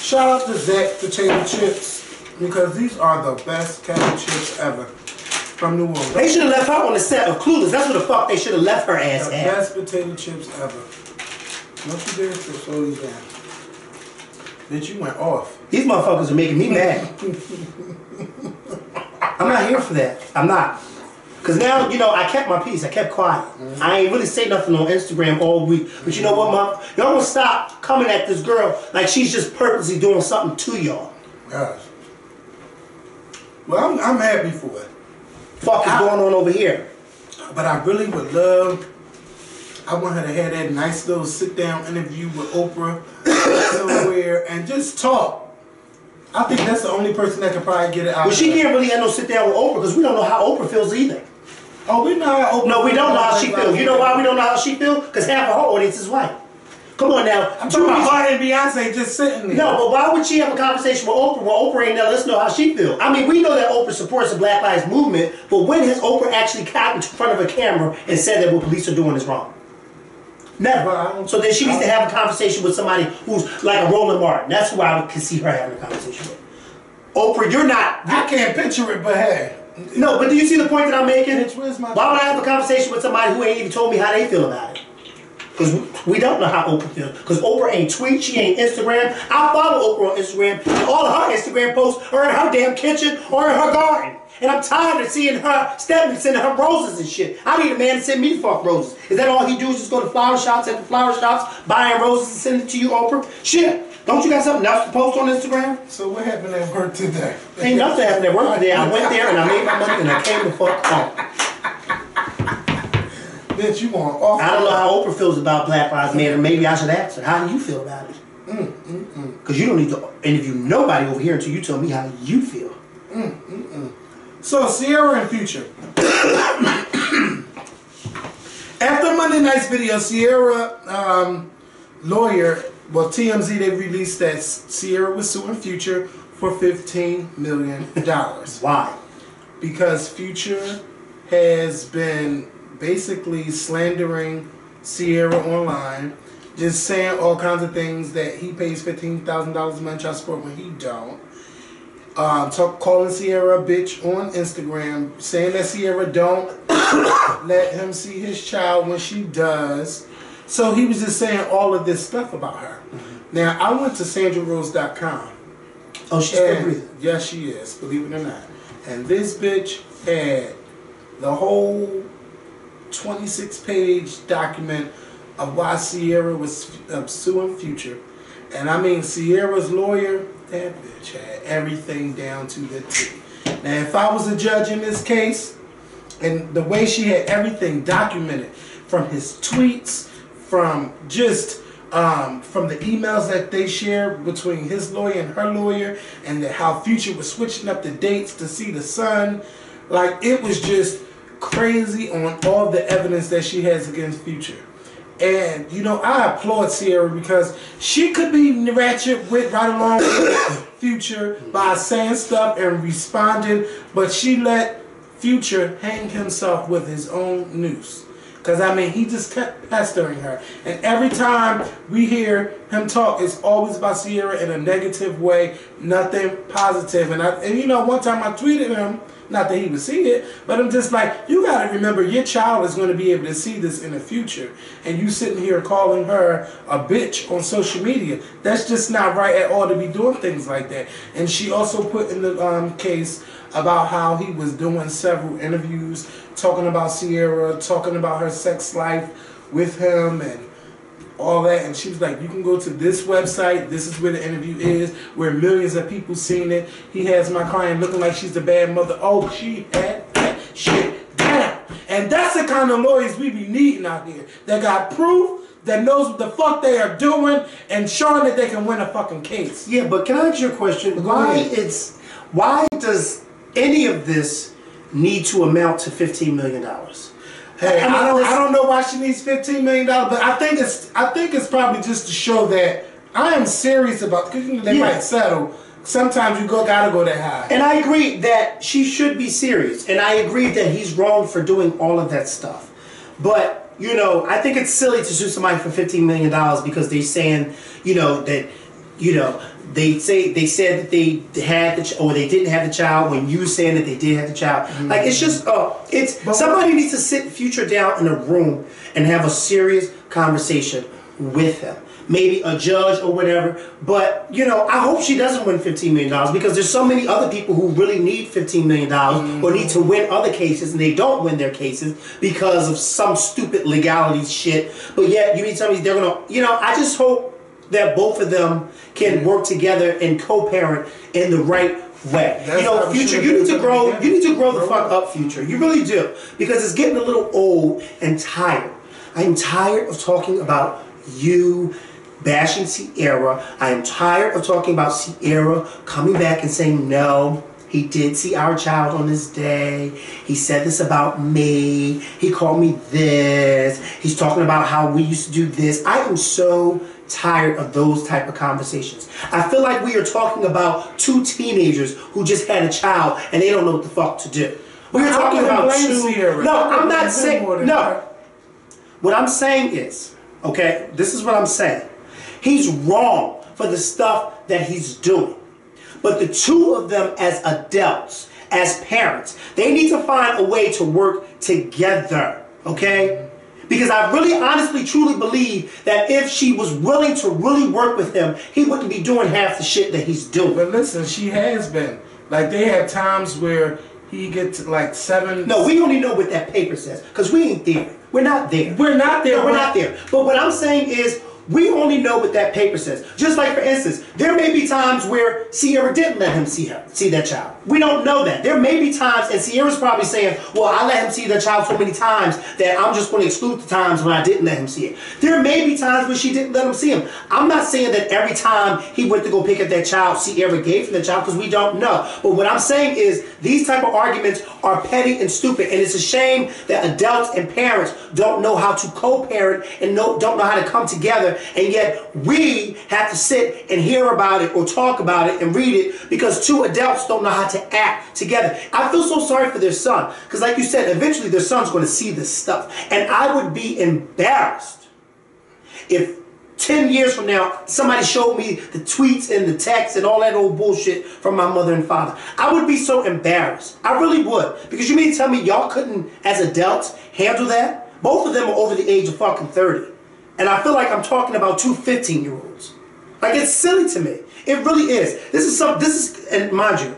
Shout out to Zach Potato Chips, because these are the best kettle chips ever from New Orleans. They should have left her on the set of Clueless. That's what the fuck they should have left her ass at. The best potato chips ever. What you did to slow these down. Bitch, you went off. These motherfuckers are making me mad. I'm not here for that. I'm not. Because now, you know, I kept my peace. I kept quiet. I ain't really say nothing on Instagram all week. But you know what, Mom? Y'all gonna stop coming at this girl like she's just purposely doing something to y'all. Yes. Well, I'm happy for it. Fuck is going on over here? But I really would love, I want her to have that nice little sit-down interview with Oprah somewhere and just talk. I think that's the only person that can probably get it out. Well, she can't really have no sit-down with Oprah because we don't know how Oprah feels either. Oh, we know how Oprah. No, we don't know how she feels. You know why we don't know how she feels? Because half of her audience is white. Come on now. I'm talking about her and Beyonce just sitting there. No, but why would she have a conversation with Oprah when Oprah ain't there? Let's know how she feels. I mean, we know that Oprah supports the Black Lives Movement, but when has Oprah actually gotten in front of a camera and said that what police are doing is wrong? Never. So then she needs to have a conversation with somebody who's like a Roland Martin. That's who I could see her having a conversation with. Oprah, you're not. I can't picture it, but hey. No, but do you see the point that I'm making? Where's my Why would I have a conversation with somebody who ain't even told me how they feel about it? Because we don't know how Oprah feels. Because Oprah ain't tweet, she ain't Instagram. I follow Oprah on Instagram, and all of her Instagram posts are in her damn kitchen or in her garden. And I'm tired of seeing her sending her roses and shit. I need a man to send me fuck roses. Is that all he do is just go to flower shops, at the flower shops, buying roses and send it to you, Oprah? Shit. Don't you got something else to post on Instagram? So what happened at work today? Ain't nothing happened at work today. I went there and I made my money and I came the fuck home. Bitch, you want off? I don't know how Oprah feels about Black Lives Matter. Maybe I should ask her. How do you feel about it? Because you don't need to interview nobody over here until you tell me how you feel. So, Ciara and Future. After Monday night's video, Ciara lawyer, well, TMZ, they released that Ciara was suing Future for $15 million. Why? Because Future has been basically slandering Ciara online, just saying all kinds of things that he pays $15,000 a month child support when he don't. Calling Ciara a bitch on Instagram, saying that Ciara don't let him see his child when she does. So he was just saying all of this stuff about her. Now, I went to sandrarose.com Oh, she's still breathing. Yes, she is, believe it or not. And this bitch had the whole 26-page document of why Ciara was suing Future. And I mean, Ciara's lawyer, that bitch had everything down to the T. Now, if I was a judge in this case, and the way she had everything documented, from his tweets, from just from the emails that they shared between his lawyer and her lawyer, and how Future was switching up the dates to see the son, like, it was just crazy on all the evidence that she has against Future. And, you know, I applaud Ciara because she could be ratchet with right along with Future by saying stuff and responding, but she let Future hang himself with his own noose. Because, I mean, he just kept pestering her. And every time we hear him talk, it's always about Ciara in a negative way, nothing positive. And you know, one time I tweeted him, not that he would see it, but I'm just like, you got to remember, your child is going to be able to see this in the future. And you sitting here calling her a bitch on social media. That's just not right at all to be doing things like that. And she also put in the case about how he was doing several interviews, talking about Ciara, talking about her sex life with him and all that. And she was like, you can go to this website, this is where the interview is, where millions of people seen it. He has my client looking like she's a bad mother. Oh, she had that shit down. And that's the kind of lawyers we be needing out here, that got proof, that knows what the fuck they are doing, and showing that they can win a fucking case. Yeah, but can I ask you a question? Why does any of this need to amount to $15 million? Hey, I don't know why she needs $15 million, but I think it's probably just to show that I am serious about, because you know, they might settle. Sometimes you gotta go that high. And I agree that she should be serious, and I agree that he's wrong for doing all of that stuff. But you know, I think it's silly to sue somebody for $15 million because they're saying, you know, that, you know, they said that they had or they didn't have the child when you saying that they did have the child. Mm-hmm. Like, it's just somebody needs to sit Future down in a room and have a serious conversation with him. Maybe a judge or whatever. But, you know, I hope she doesn't win $15 million because there's so many other people who really need $15 million or need to win other cases, and they don't win their cases because of some stupid legality shit. But yet, you need somebody, they're going to, you know, I just hope that both of them can work together and co-parent in the right way. You know, Future, you need to grow the fuck up, Future. You really do. Because it's getting a little old and tired. I'm tired of talking about you bashing Ciara. I am tired of talking about Ciara coming back and saying, no, he did see our child on this day. He said this about me. He called me this. He's talking about how we used to do this. I am so tired of those type of conversations. I feel like we are talking about two teenagers who just had a child and they don't know what the fuck to do. We're talking about two. No, I'm not saying. No. What I'm saying is, okay, this is what I'm saying. He's wrong for the stuff that he's doing. But the two of them as adults, as parents, they need to find a way to work together, okay? Because I really honestly truly believe that if she was willing to really work with him, he wouldn't be doing half the shit that he's doing. But listen, she has been. Like, they have times where he gets like 7... No, we only know what that paper says, because we ain't there. We're not there. We're not there. No, we're not there. But what I'm saying is, we only know what that paper says. Just like, for instance, there may be times where Ciara didn't let him see that child. We don't know that. There may be times, and Ciara's probably saying, well, I let him see that child so many times that I'm just going to exclude the times when I didn't let him see it. There may be times when she didn't let him see him. I'm not saying that every time he went to go pick up that child, Ciara gave him the child, because we don't know. But what I'm saying is, these type of arguments are petty and stupid, and it's a shame that adults and parents don't know how to co-parent and don't know how to come together. And yet we have to sit and hear about it or talk about it and read it because two adults don't know how to act together. I feel so sorry for their son because, like you said, eventually their son's going to see this stuff. And I would be embarrassed if 10 years from now somebody showed me the tweets and the texts and all that old bullshit from my mother and father. I would be so embarrassed. I really would. Because you mean to tell me y'all couldn't, as adults, handle that? Both of them are over the age of fucking 30. And I feel like I'm talking about two 15-year-olds. Like, it's silly to me. It really is. And mind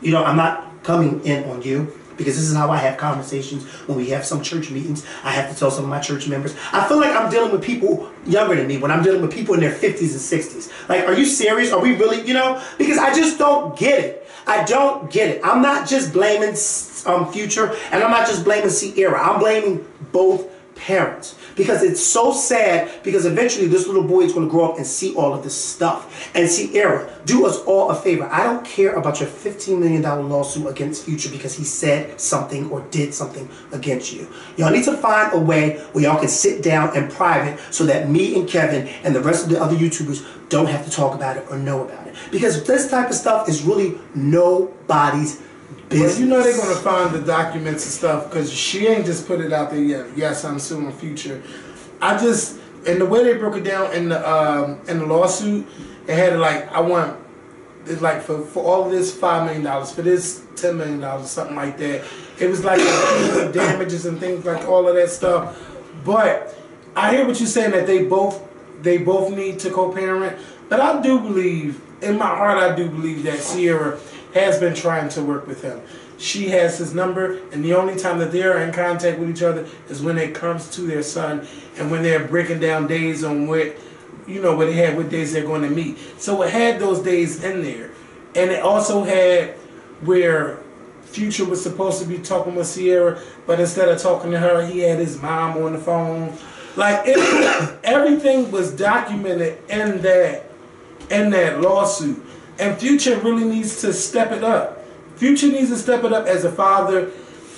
you, I'm not coming in on you, because this is how I have conversations when we have some church meetings. I have to tell some of my church members. I feel like I'm dealing with people younger than me when I'm dealing with people in their 50s and 60s. Like, are you serious? Are we really, Because I just don't get it. I don't get it. I'm not just blaming Future, and I'm not just blaming Ciara. I'm blaming both parents. Because it's so sad, because eventually this little boy is going to grow up and see all of this stuff. And Ciara, do us all a favor. I don't care about your $15 million lawsuit against Future because he said something or did something against you. Y'all need to find a way where y'all can sit down in private so that me and Kevin and the rest of the other YouTubers don't have to talk about it or know about it. Because this type of stuff is really nobody's business. Well, they're going to find the documents and stuff, because she ain't just put it out there yet. Yes, I'm suing Future. And the way they broke it down in the lawsuit, it had it's like for all of this $5 million, for this $10 million, something like that. It was like damages and things like all of that stuff. But I hear what you're saying, that they both need to co-parent. But I do believe, in my heart, I do believe that Ciara has been trying to work with him. She has his number, and the only time that they are in contact with each other is when it comes to their son, and when they're breaking down days on what days they're going to meet. So it had those days in there, and it also had where Future was supposed to be talking with Ciara, but instead of talking to her, he had his mom on the phone. Like, everything was documented in that lawsuit. And Future really needs to step it up. Future needs to step it up as a father.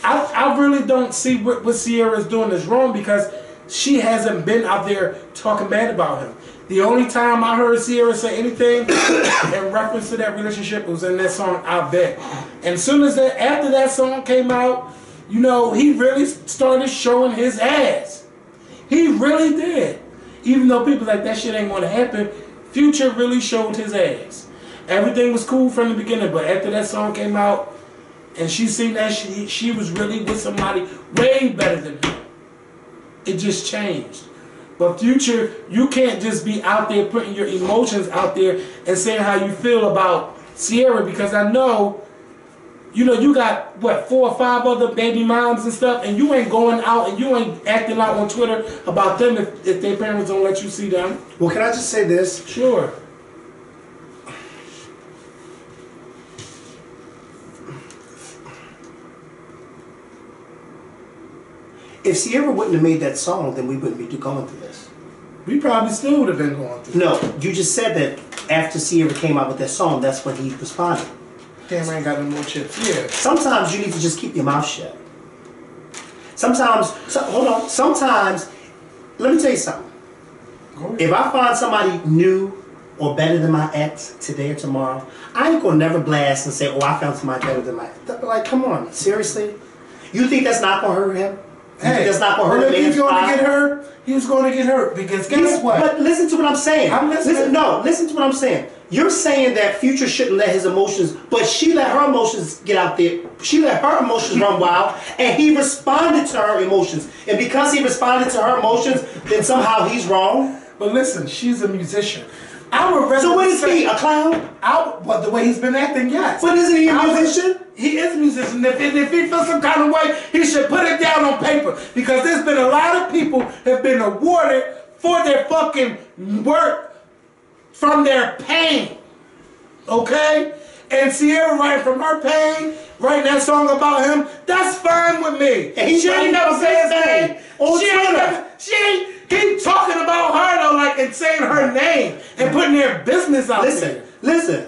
I really don't see what Ciara is doing is wrong, because she hasn't been out there talking bad about him. The only time I heard Ciara say anything in reference to that relationship was in that song, I Bet. And soon as after that song came out, he really started showing his ass. He really did. Even though people like, that shit ain't going to happen, Future really showed his ass. Everything was cool from the beginning, but after that song came out, and she seen that she was really with somebody way better than him, it just changed. But Future, you can't just be out there putting your emotions out there and saying how you feel about Ciara, because I know, you got, 4 or 5 other baby moms and stuff, and you ain't going out and you ain't acting out on Twitter about them if their parents don't let you see them. Well, can I just say this? Sure. If Ciara wouldn't have made that song, then we wouldn't be going through this. We probably still would have been going through. No, you just said that after Ciara came out with that song, that's when he responded. Damn, I ain't got no more chips. Yeah. Sometimes you need to just keep your mouth shut. Sometimes, sometimes, let me tell you something. If I find somebody new or better than my ex today or tomorrow, I ain't gonna never blast and say, oh, I found somebody better than my ex. Like, come on, seriously? You think that's not gonna hurt him? Hey, that's not gonna hurt him. If he's going to get hurt, he's going to get hurt. Because guess what? But listen to what I'm saying. I'm listening. Listen to what I'm saying. You're saying that Future shouldn't let his emotions, but she let her emotions get out there. She let her emotions run wild, and he responded to her emotions. And because he responded to her emotions, then somehow he's wrong. But listen, she's a musician. I would rather. So what is he? A clown? But the way he's been acting, yes. But isn't he a musician? He is a musician. If he feels some kind of way, he should put it down on paper. Because there's been a lot of people have been awarded for their fucking work from their pain. Okay? And Ciara writing from her pain, writing that song about him, that's fine with me. And she ain't never said his name on Twitter. He talking about her though, like, and saying her name and putting their business out there. Listen.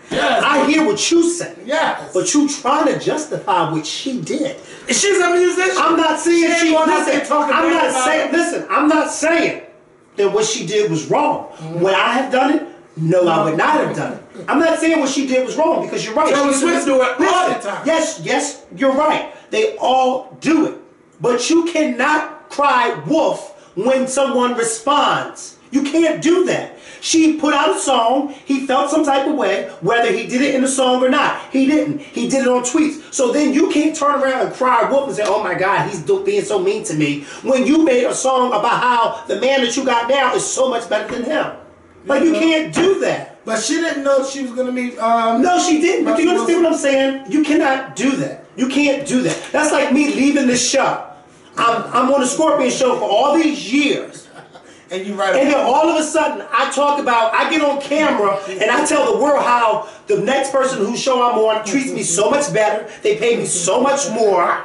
Yes. I hear what you say. Yes. But you trying to justify what she did. She's a musician. I'm not saying I'm not saying that what she did was wrong. Would I have done it? No, I would not have done it. I'm not saying what she did was wrong, because you're right. Taylor Swift do it all the time. Yes, you're right. They all do it. But you cannot cry wolf when someone responds. You can't do that. She put out a song. He felt some type of way, whether he did it in the song or not. He didn't. He did it on tweets. So then you can't turn around and cry wolf and say, oh my God, he's being so mean to me, when you made a song about how the man that you got now is so much better than him. Like, you can't do that. But she didn't know she was going to meet... no, she didn't. But do you understand what I'm saying? You cannot do that. You can't do that. That's like me leaving this show. I'm on the Scorpion show for all these years. And you write, and then all of a sudden, I get on camera and I tell the world how the next person whose show I'm on treats me so much better. They pay me so much more.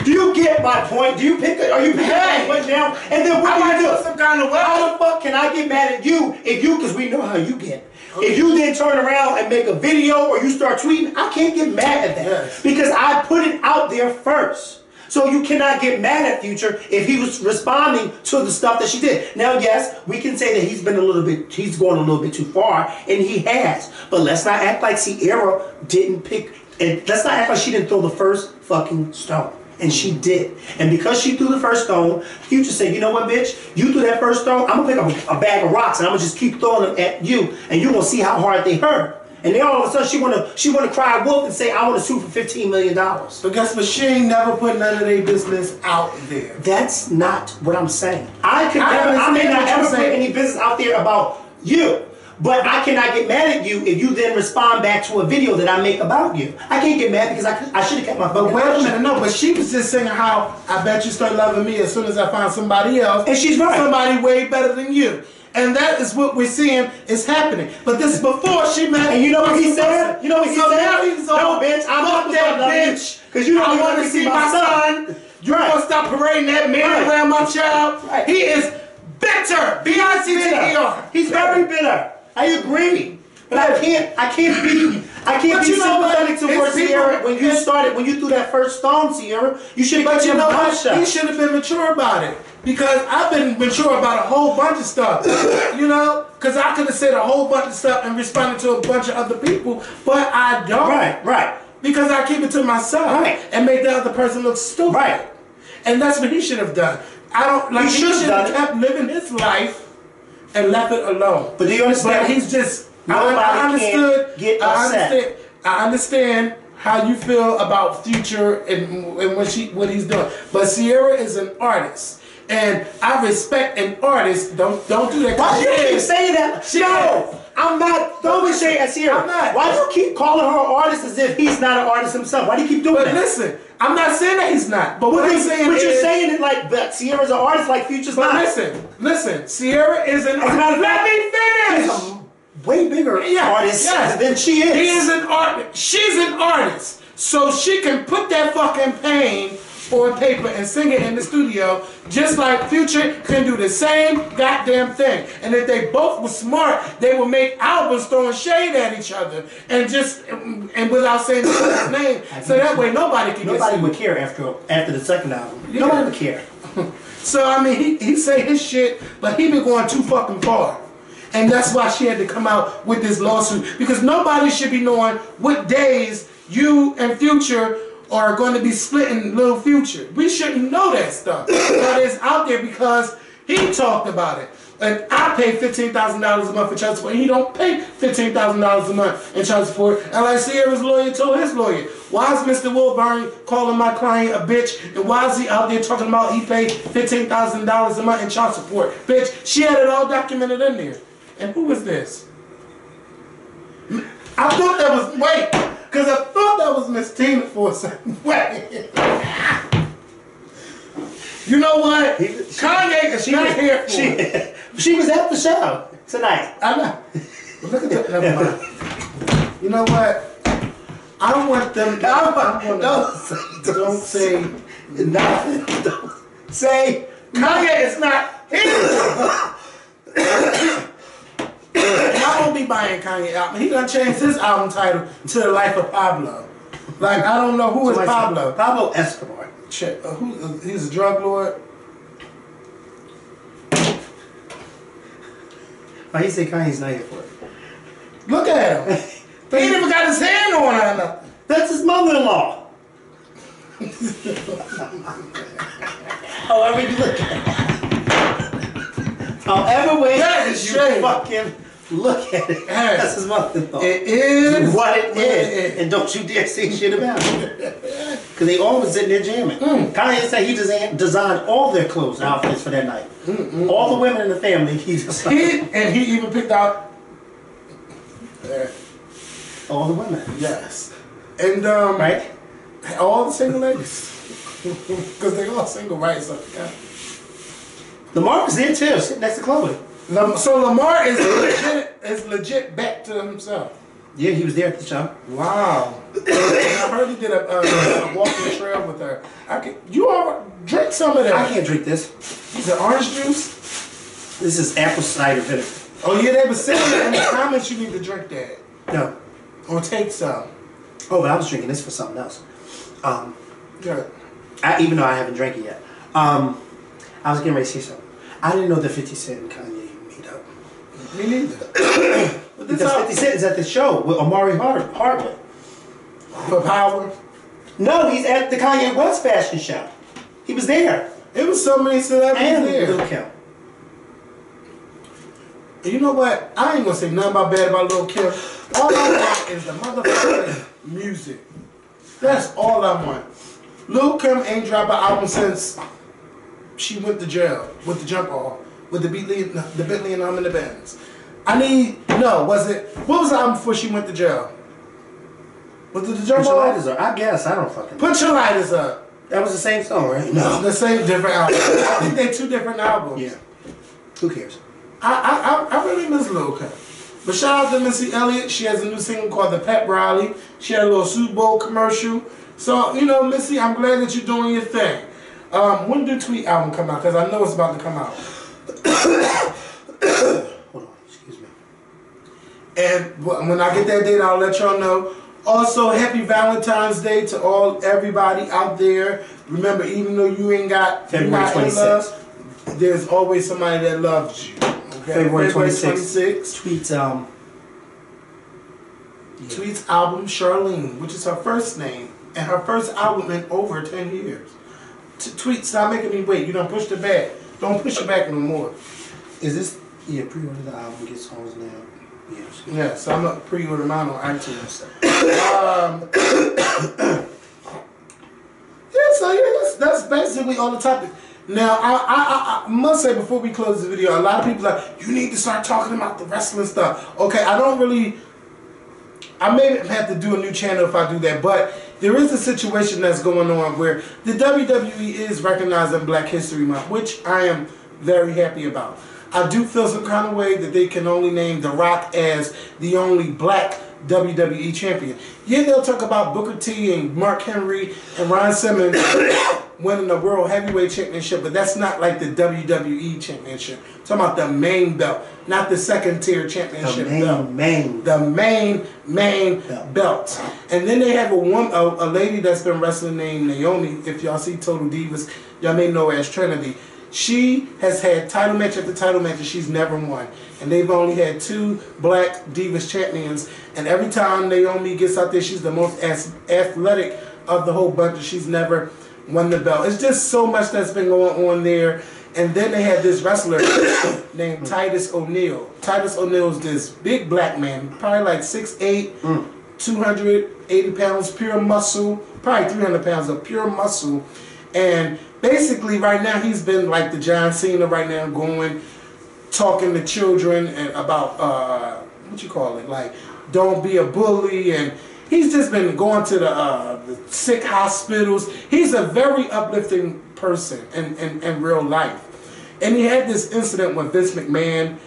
Do you get my point? Do you pick? Are you picking my point now? And then what do you do? Some kind of way. How the fuck can I get mad at you if you? Because we know how you get. If you then turn around and make a video or you start tweeting, I can't get mad at that because I put it out there first. So you cannot get mad at Future if he was responding to the stuff that she did. Now, yes, we can say that he's going a little bit too far, and he has. But let's not act like Ciara didn't pick, and let's not act like she didn't throw the first fucking stone. And she did. And because she threw the first stone, Future said, you know what, bitch? You threw that first stone, I'm going to pick up a bag of rocks, and I'm going to just keep throwing them at you, and you're going to see how hard they hurt. And then all of a sudden she wanna cry wolf and say, I want to sue for $15 million. But guess what? She ain't never put none of their business out there. That's not what I'm saying. I may not ever put any business out there about you. But I cannot get mad at you if you then respond back to a video that I make about you. I can't get mad because I should have kept my fucking But wait a minute, no, but she was just saying how I bet you start loving me as soon as I find somebody else. And she's right. Somebody way better than you. And that is what we're seeing is happening. But this is before she met. And you know what he said? You know what he said? Now he's no, bitch, I'm not that bitch. Because you don't want to see my son. You want to stop parading that man around my child. Right. He is bitter. Beyonce bitter. He's very bitter. I agree. But I can't be sympathetic towards Ciara when you threw that first stone, Ciara. You should have given him a shot. He should have been mature about it. Because I've been mature about a whole bunch of stuff. You know? Because I could have said a whole bunch of stuff and responded to a bunch of other people, but I don't. Right. Because I keep it to myself and make the other person look stupid. Right. And that's what he should have done. I don't like. He should have kept living his life and left it alone. But do you understand? But he's just. I understand how you feel about Future and what he's doing. But Ciara is an artist. And I respect an artist. Don't do that. Why do you keep saying that? No, I'm not. Don't be saying that, Ciara. I'm not. Why do you keep calling her an artist as if he's not an artist himself? Why do you keep doing that? But listen, I'm not saying that he's not. But what I'm saying is, you're saying it like that Ciara's an artist, like Future's not. Listen. Ciara is an artist. Let me finish. He's a way bigger artist than she is. He is an artist. She's an artist, so she can put that fucking pain on paper and sing it in the studio, just like Future can do the same goddamn thing. And if they both were smart, they would make albums throwing shade at each other and without saying the person's name. So that way nobody would care after the second album. Yeah. Nobody would care. So I mean, he say his shit, but he been going too fucking far. And that's why she had to come out with this lawsuit, because nobody should be knowing what days you and Future are going to be splitting Little Future. We shouldn't know that stuff. But it's out there because he talked about it. And I pay $15,000 a month for child support. And he don't pay $15,000 a month in child support. And like Ciara's lawyer told his lawyer, why is Mr. Wilburn calling my client a bitch? And why is he out there talking about he paid $15,000 a month in child support? Bitch, she had it all documented in there. And who was this? I thought that was, because I thought that was Miss Tina for a second. Wait. You know what? Kanye is not here for it. She was at the show tonight. I know. But look at that. Never mind. You know what? I don't want them. Don't say nothing. Don't say Kanye is not here. I won't be buying Kanye album. He done changed his album title to The Life of Pablo. Like, I don't know who is Pablo. Pablo Escobar. He's a drug lord. Why he say Kanye's not here for it? Look at him. He ain't even got his hand on or nothing. That's his mother-in-law. However you look at it. However way that is you shade. fucking look at it, that's his mother thought. It is what it is. And don't you dare say shit about it. Because they always in there jamming. Kanye said he designed all their clothes, outfits for that night. All the women in the family, he designed. And he even picked out all the women. Yes. And right? All the single ladies. Because they all single, right? So, yeah. Lamar was there too, sitting next to Chloe. So Lamar is legit back to himself. Yeah, he was there at the show. Wow. I heard he did a walking trail with her. You all drink some of that. I can't drink this. Is it orange juice? This is apple cider vinegar. Oh yeah, they were saying in the comments you need to drink that. No. Or take some. Oh, but I was drinking this for something else. Good. Even though I haven't drank it yet. I was getting ready to say something. I didn't know that 50 Cent and Kanye meet up. Me neither. Because 50 Cent is at the show with Amari Hardwick. For Power? No, he's at the Kanye West fashion show. He was there. It was so many celebrities And there. Lil Kim. You know what? I ain't gonna say nothing bad about Lil Kim. All I want is the motherfucking music. That's all I want. Lil Kim ain't dropped an album since she went to jail with the jump off with the Bentley and I'm in the Benz. What was the album before she went to jail? Was it the jump Put Your off? Lighters Up. I guess, I don't fucking know. Put Your Lighters Up. That was the same song, right? No. The same different album. I think they're two different albums. Yeah. Who cares? I really miss Lil Kim. But shout out to Missy Elliott. She has a new single called The Pep Rally. She had a little Super Bowl commercial. So, Missy, I'm glad that you're doing your thing. When do Tweet album come out? Because I know it's about to come out. Hold on, excuse me. And when I get that date, I'll let y'all know. Also, happy Valentine's Day to everybody out there. Remember, even though you ain't got February 26th, there's always somebody that loves you. Okay? February 26th. Tweet's album, Charlene, which is her first name, and her first album in over 10 years. Tweet, stop making me wait. You don't push it back. Don't push it back no more. Is this, pre-order the album, get songs now. Yes. Yeah, so I'm going to pre-order mine on iTunes. That's basically all the topic. Now, I must say before we close the video, a lot of people are like, you need to start talking about the wrestling stuff. Okay, I may have to do a new channel if I do that, but there is a situation that's going on where the WWE is recognizing Black History Month, which I am very happy about. I do feel some kind of way that they can only name The Rock as the only black WWE champion. Yeah, they'll talk about Booker T and Mark Henry and Ron Simmons winning the World Heavyweight Championship, but that's not like the WWE Championship. I'm talking about the main belt, not the second tier championship belt. The main belt. And then they have a lady that's been wrestling named Naomi. If y'all see Total Divas, y'all may know her as Trinity. She has had title match after title match and she's never won. And they've only had 2 black Divas champions. And every time Naomi gets out there, she's the most athletic of the whole bunch and she's never won the belt. It's just so much that's been going on there. And then they had this wrestler named Titus O'Neil. Titus O'Neil's this big black man, probably like 6'8", 280 pounds, pure muscle, probably 300 pounds of pure muscle. And basically right now he's been like the John Cena right now, talking to children and about, like, don't be a bully, and he's just been going to the sick hospitals. He's a very uplifting person in real life. And he had this incident with Vince McMahon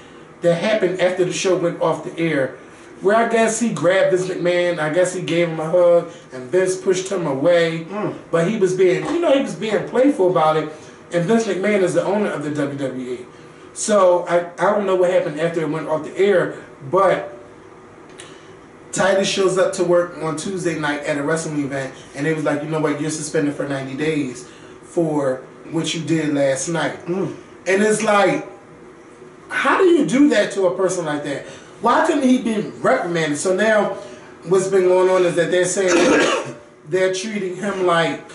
that happened after the show went off the air, where I guess he grabbed Vince McMahon, I guess he gave him a hug, and Vince pushed him away. But he was being, he was being playful about it, and Vince McMahon is the owner of the WWE. So I don't know what happened after it went off the air, but Titus shows up to work on Tuesday night at a wrestling event, and they was like, you know what, you're suspended for 90 days for what you did last night. And it's like, how do you do that to a person like that? Why couldn't he be reprimanded? So now what's been going on is that they're saying that they're treating him like,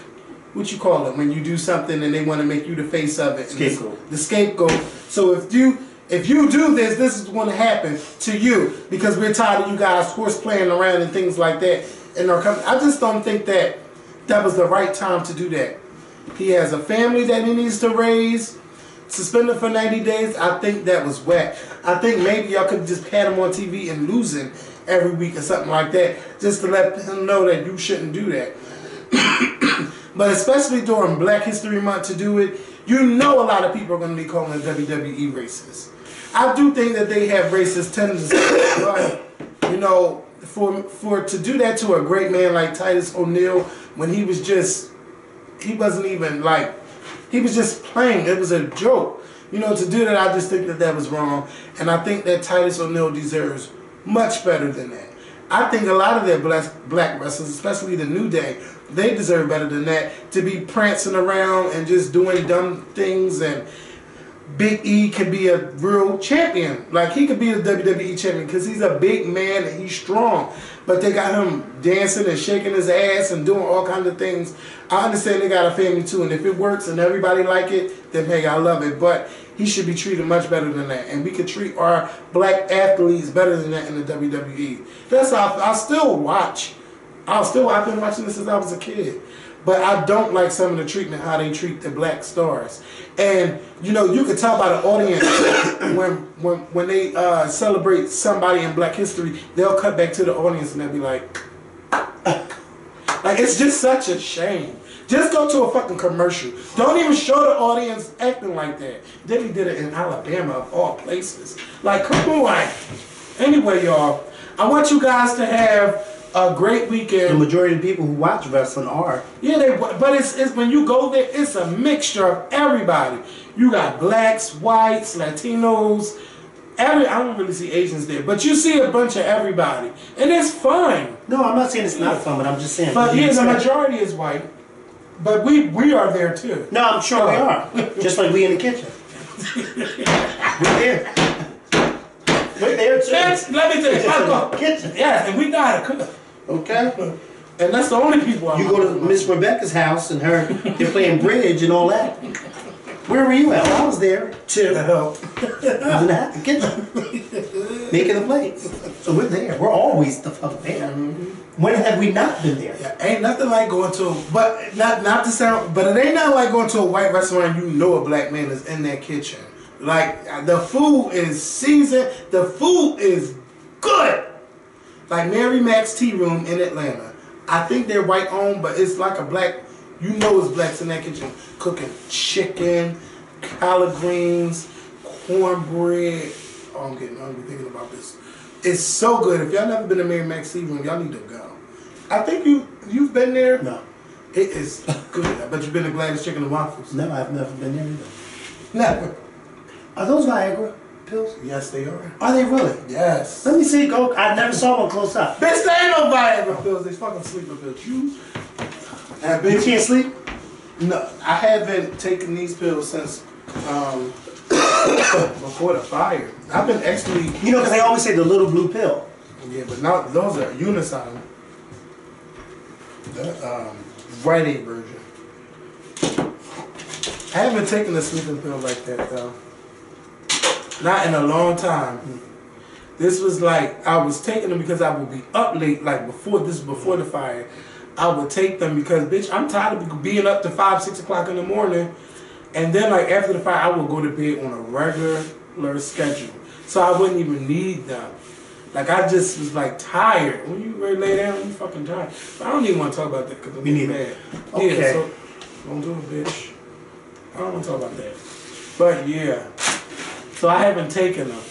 what you call it, when you do something and they want to make you the face of it. Scapegoat. The scapegoat. So if you If you do this, this is going to happen to you because we're tired of you guys horse playing around and things like that in our company. I just don't think that was the right time to do that. He has a family that he needs to raise. Suspended for 90 days, I think that was whack. I think maybe y'all could just had him on TV and losing every week or something like that, just to let him know that you shouldn't do that. But especially during Black History Month to do it, you know a lot of people are going to be calling WWE racist. I do think that they have racist tendencies, but you know, for to do that to a great man like Titus O'Neil when he was just, he wasn't even like, he was just playing. It was a joke. You know, to do that, I just think that was wrong. And I think that Titus O'Neil deserves much better than that. I think a lot of their black wrestlers, especially the New Day, they deserve better than that. To be prancing around and just doing dumb things. And Big E could be a real champion. Like, he could be a WWE champion because he's a big man and he's strong. But they got him dancing and shaking his ass and doing all kinds of things. I understand they got a family too, and if it works and everybody like it, then hey, I love it. But he should be treated much better than that. And we could treat our black athletes better than that in the WWE. That's how I still watch. I've been watching this since I was a kid. But I don't like some of the treatment, how they treat the black stars. And, you know, you can tell by the audience when they celebrate somebody in Black history, they'll cut back to the audience and they'll be like, it's just such a shame. Just go to a fucking commercial. Don't even show the audience acting like that. Then he did it in Alabama, of all places. Like, come on. Anyway, y'all, I want you guys to have a great weekend. The majority of the people who watch wrestling are. Yeah, but it's when you go there, it's a mixture of everybody. You got blacks, whites, Latinos. I don't really see Asians there, but you see a bunch of everybody, and it's fun. No, I'm not saying it's not fun, but I'm just saying. But yeah, the majority is white. But we are there too. No, I'm sure we are. Just like we in the kitchen. We're there. We're there too. Let me tell you, kitchen. Yeah, and we know how to cook. Okay. And that's the only people You go to Miss Rebecca's house and they're playing bridge and all that. Where were you at? Well, I was there too. I was in the kitchen. Making the plates. So we're there. We're always the fuck there. When have we not been there? Yeah, ain't nothing like going to not to sound, but it ain't nothing like going to a white restaurant and you know a black man is in that kitchen. Like, the food is seasoned, the food is good. Like Mary Mac's Tea Room in Atlanta. I think they're white owned, but it's like a black, you know it's blacks in that kitchen cooking chicken, collard greens, cornbread. Oh, I'm getting hungry thinking about this. It's so good. If y'all never been to Mary Mac's Tea Room, y'all need to go. I think you've been there. No. It is good. I bet you've been to Gladys Chicken and Waffles. No, I've never been there either. Never. Are those Viagra pills? Yes, they are. Are they really? Yes. Let me see. Go. I never saw one close up. Bitch, they ain't no Viagra pills. They fucking sleeper pills. You can't sleep? No, I haven't taken these pills since before the fire. I've been actually... You know, because they always say the little blue pill. Yeah, but now those are Unisign. The Rite Aid version. I haven't taken a sleeping pill like that, though. Not in a long time. This was like, I was taking them because I would be up late, like before the fire. I would take them because, bitch, I'm tired of being up to 5, 6 o'clock in the morning. And then, like, after the fire, I would go to bed on a regular schedule. So I wouldn't even need them. Like, I just was, like, tired. When you ready to lay down, you fucking tired. But I don't even want to talk about that because I'm getting mad. Okay. Yeah, so, don't do it, bitch. I don't want to talk about that. But, yeah. So I haven't taken them.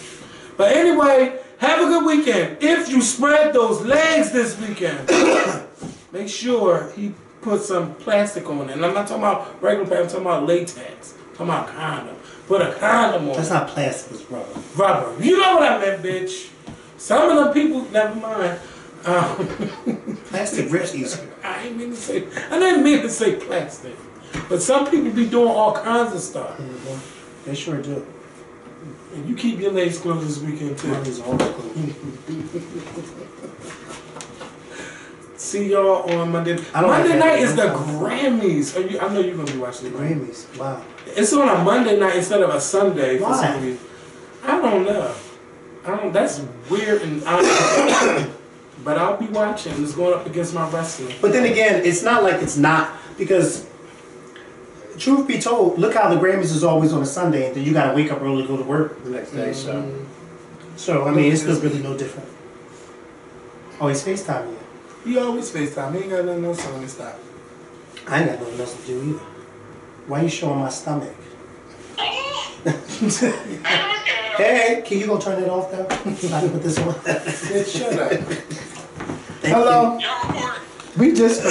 But anyway, have a good weekend. If you spread those legs this weekend, make sure he put some plastic on it. And I'm not talking about regular plastic, I'm talking about latex. I'm talking about condom. Put a condom on it. That's not plastic, it's rubber. Rubber. You know what I meant, bitch. Some of them people, never mind. Plastic rips easier. I didn't mean to say plastic. But some people be doing all kinds of stuff. Mm-hmm. They sure do. And you keep your legs closed this weekend too. Mine's always closed. See y'all on Monday. Monday night is the Grammys. I know you're gonna be watching the Grammys. Wow. It's on a Monday night instead of a Sunday. Why? For some reason. I I don't know. That's weird and but I'll be watching. It's going up against my wrestling. But then again, it's not like it's not, because truth be told, look how the Grammys is always on a Sunday, and then you gotta wake up early to go to work the next day. So I mean, it's still really no different. Oh, he's FaceTiming you. He always FaceTime. He ain't got nothing else on his stop. I ain't got nothing else to do either. Why you showing my stomach? Hey, can you go turn it off though? So I can put this on. Shut up. Hello. We just.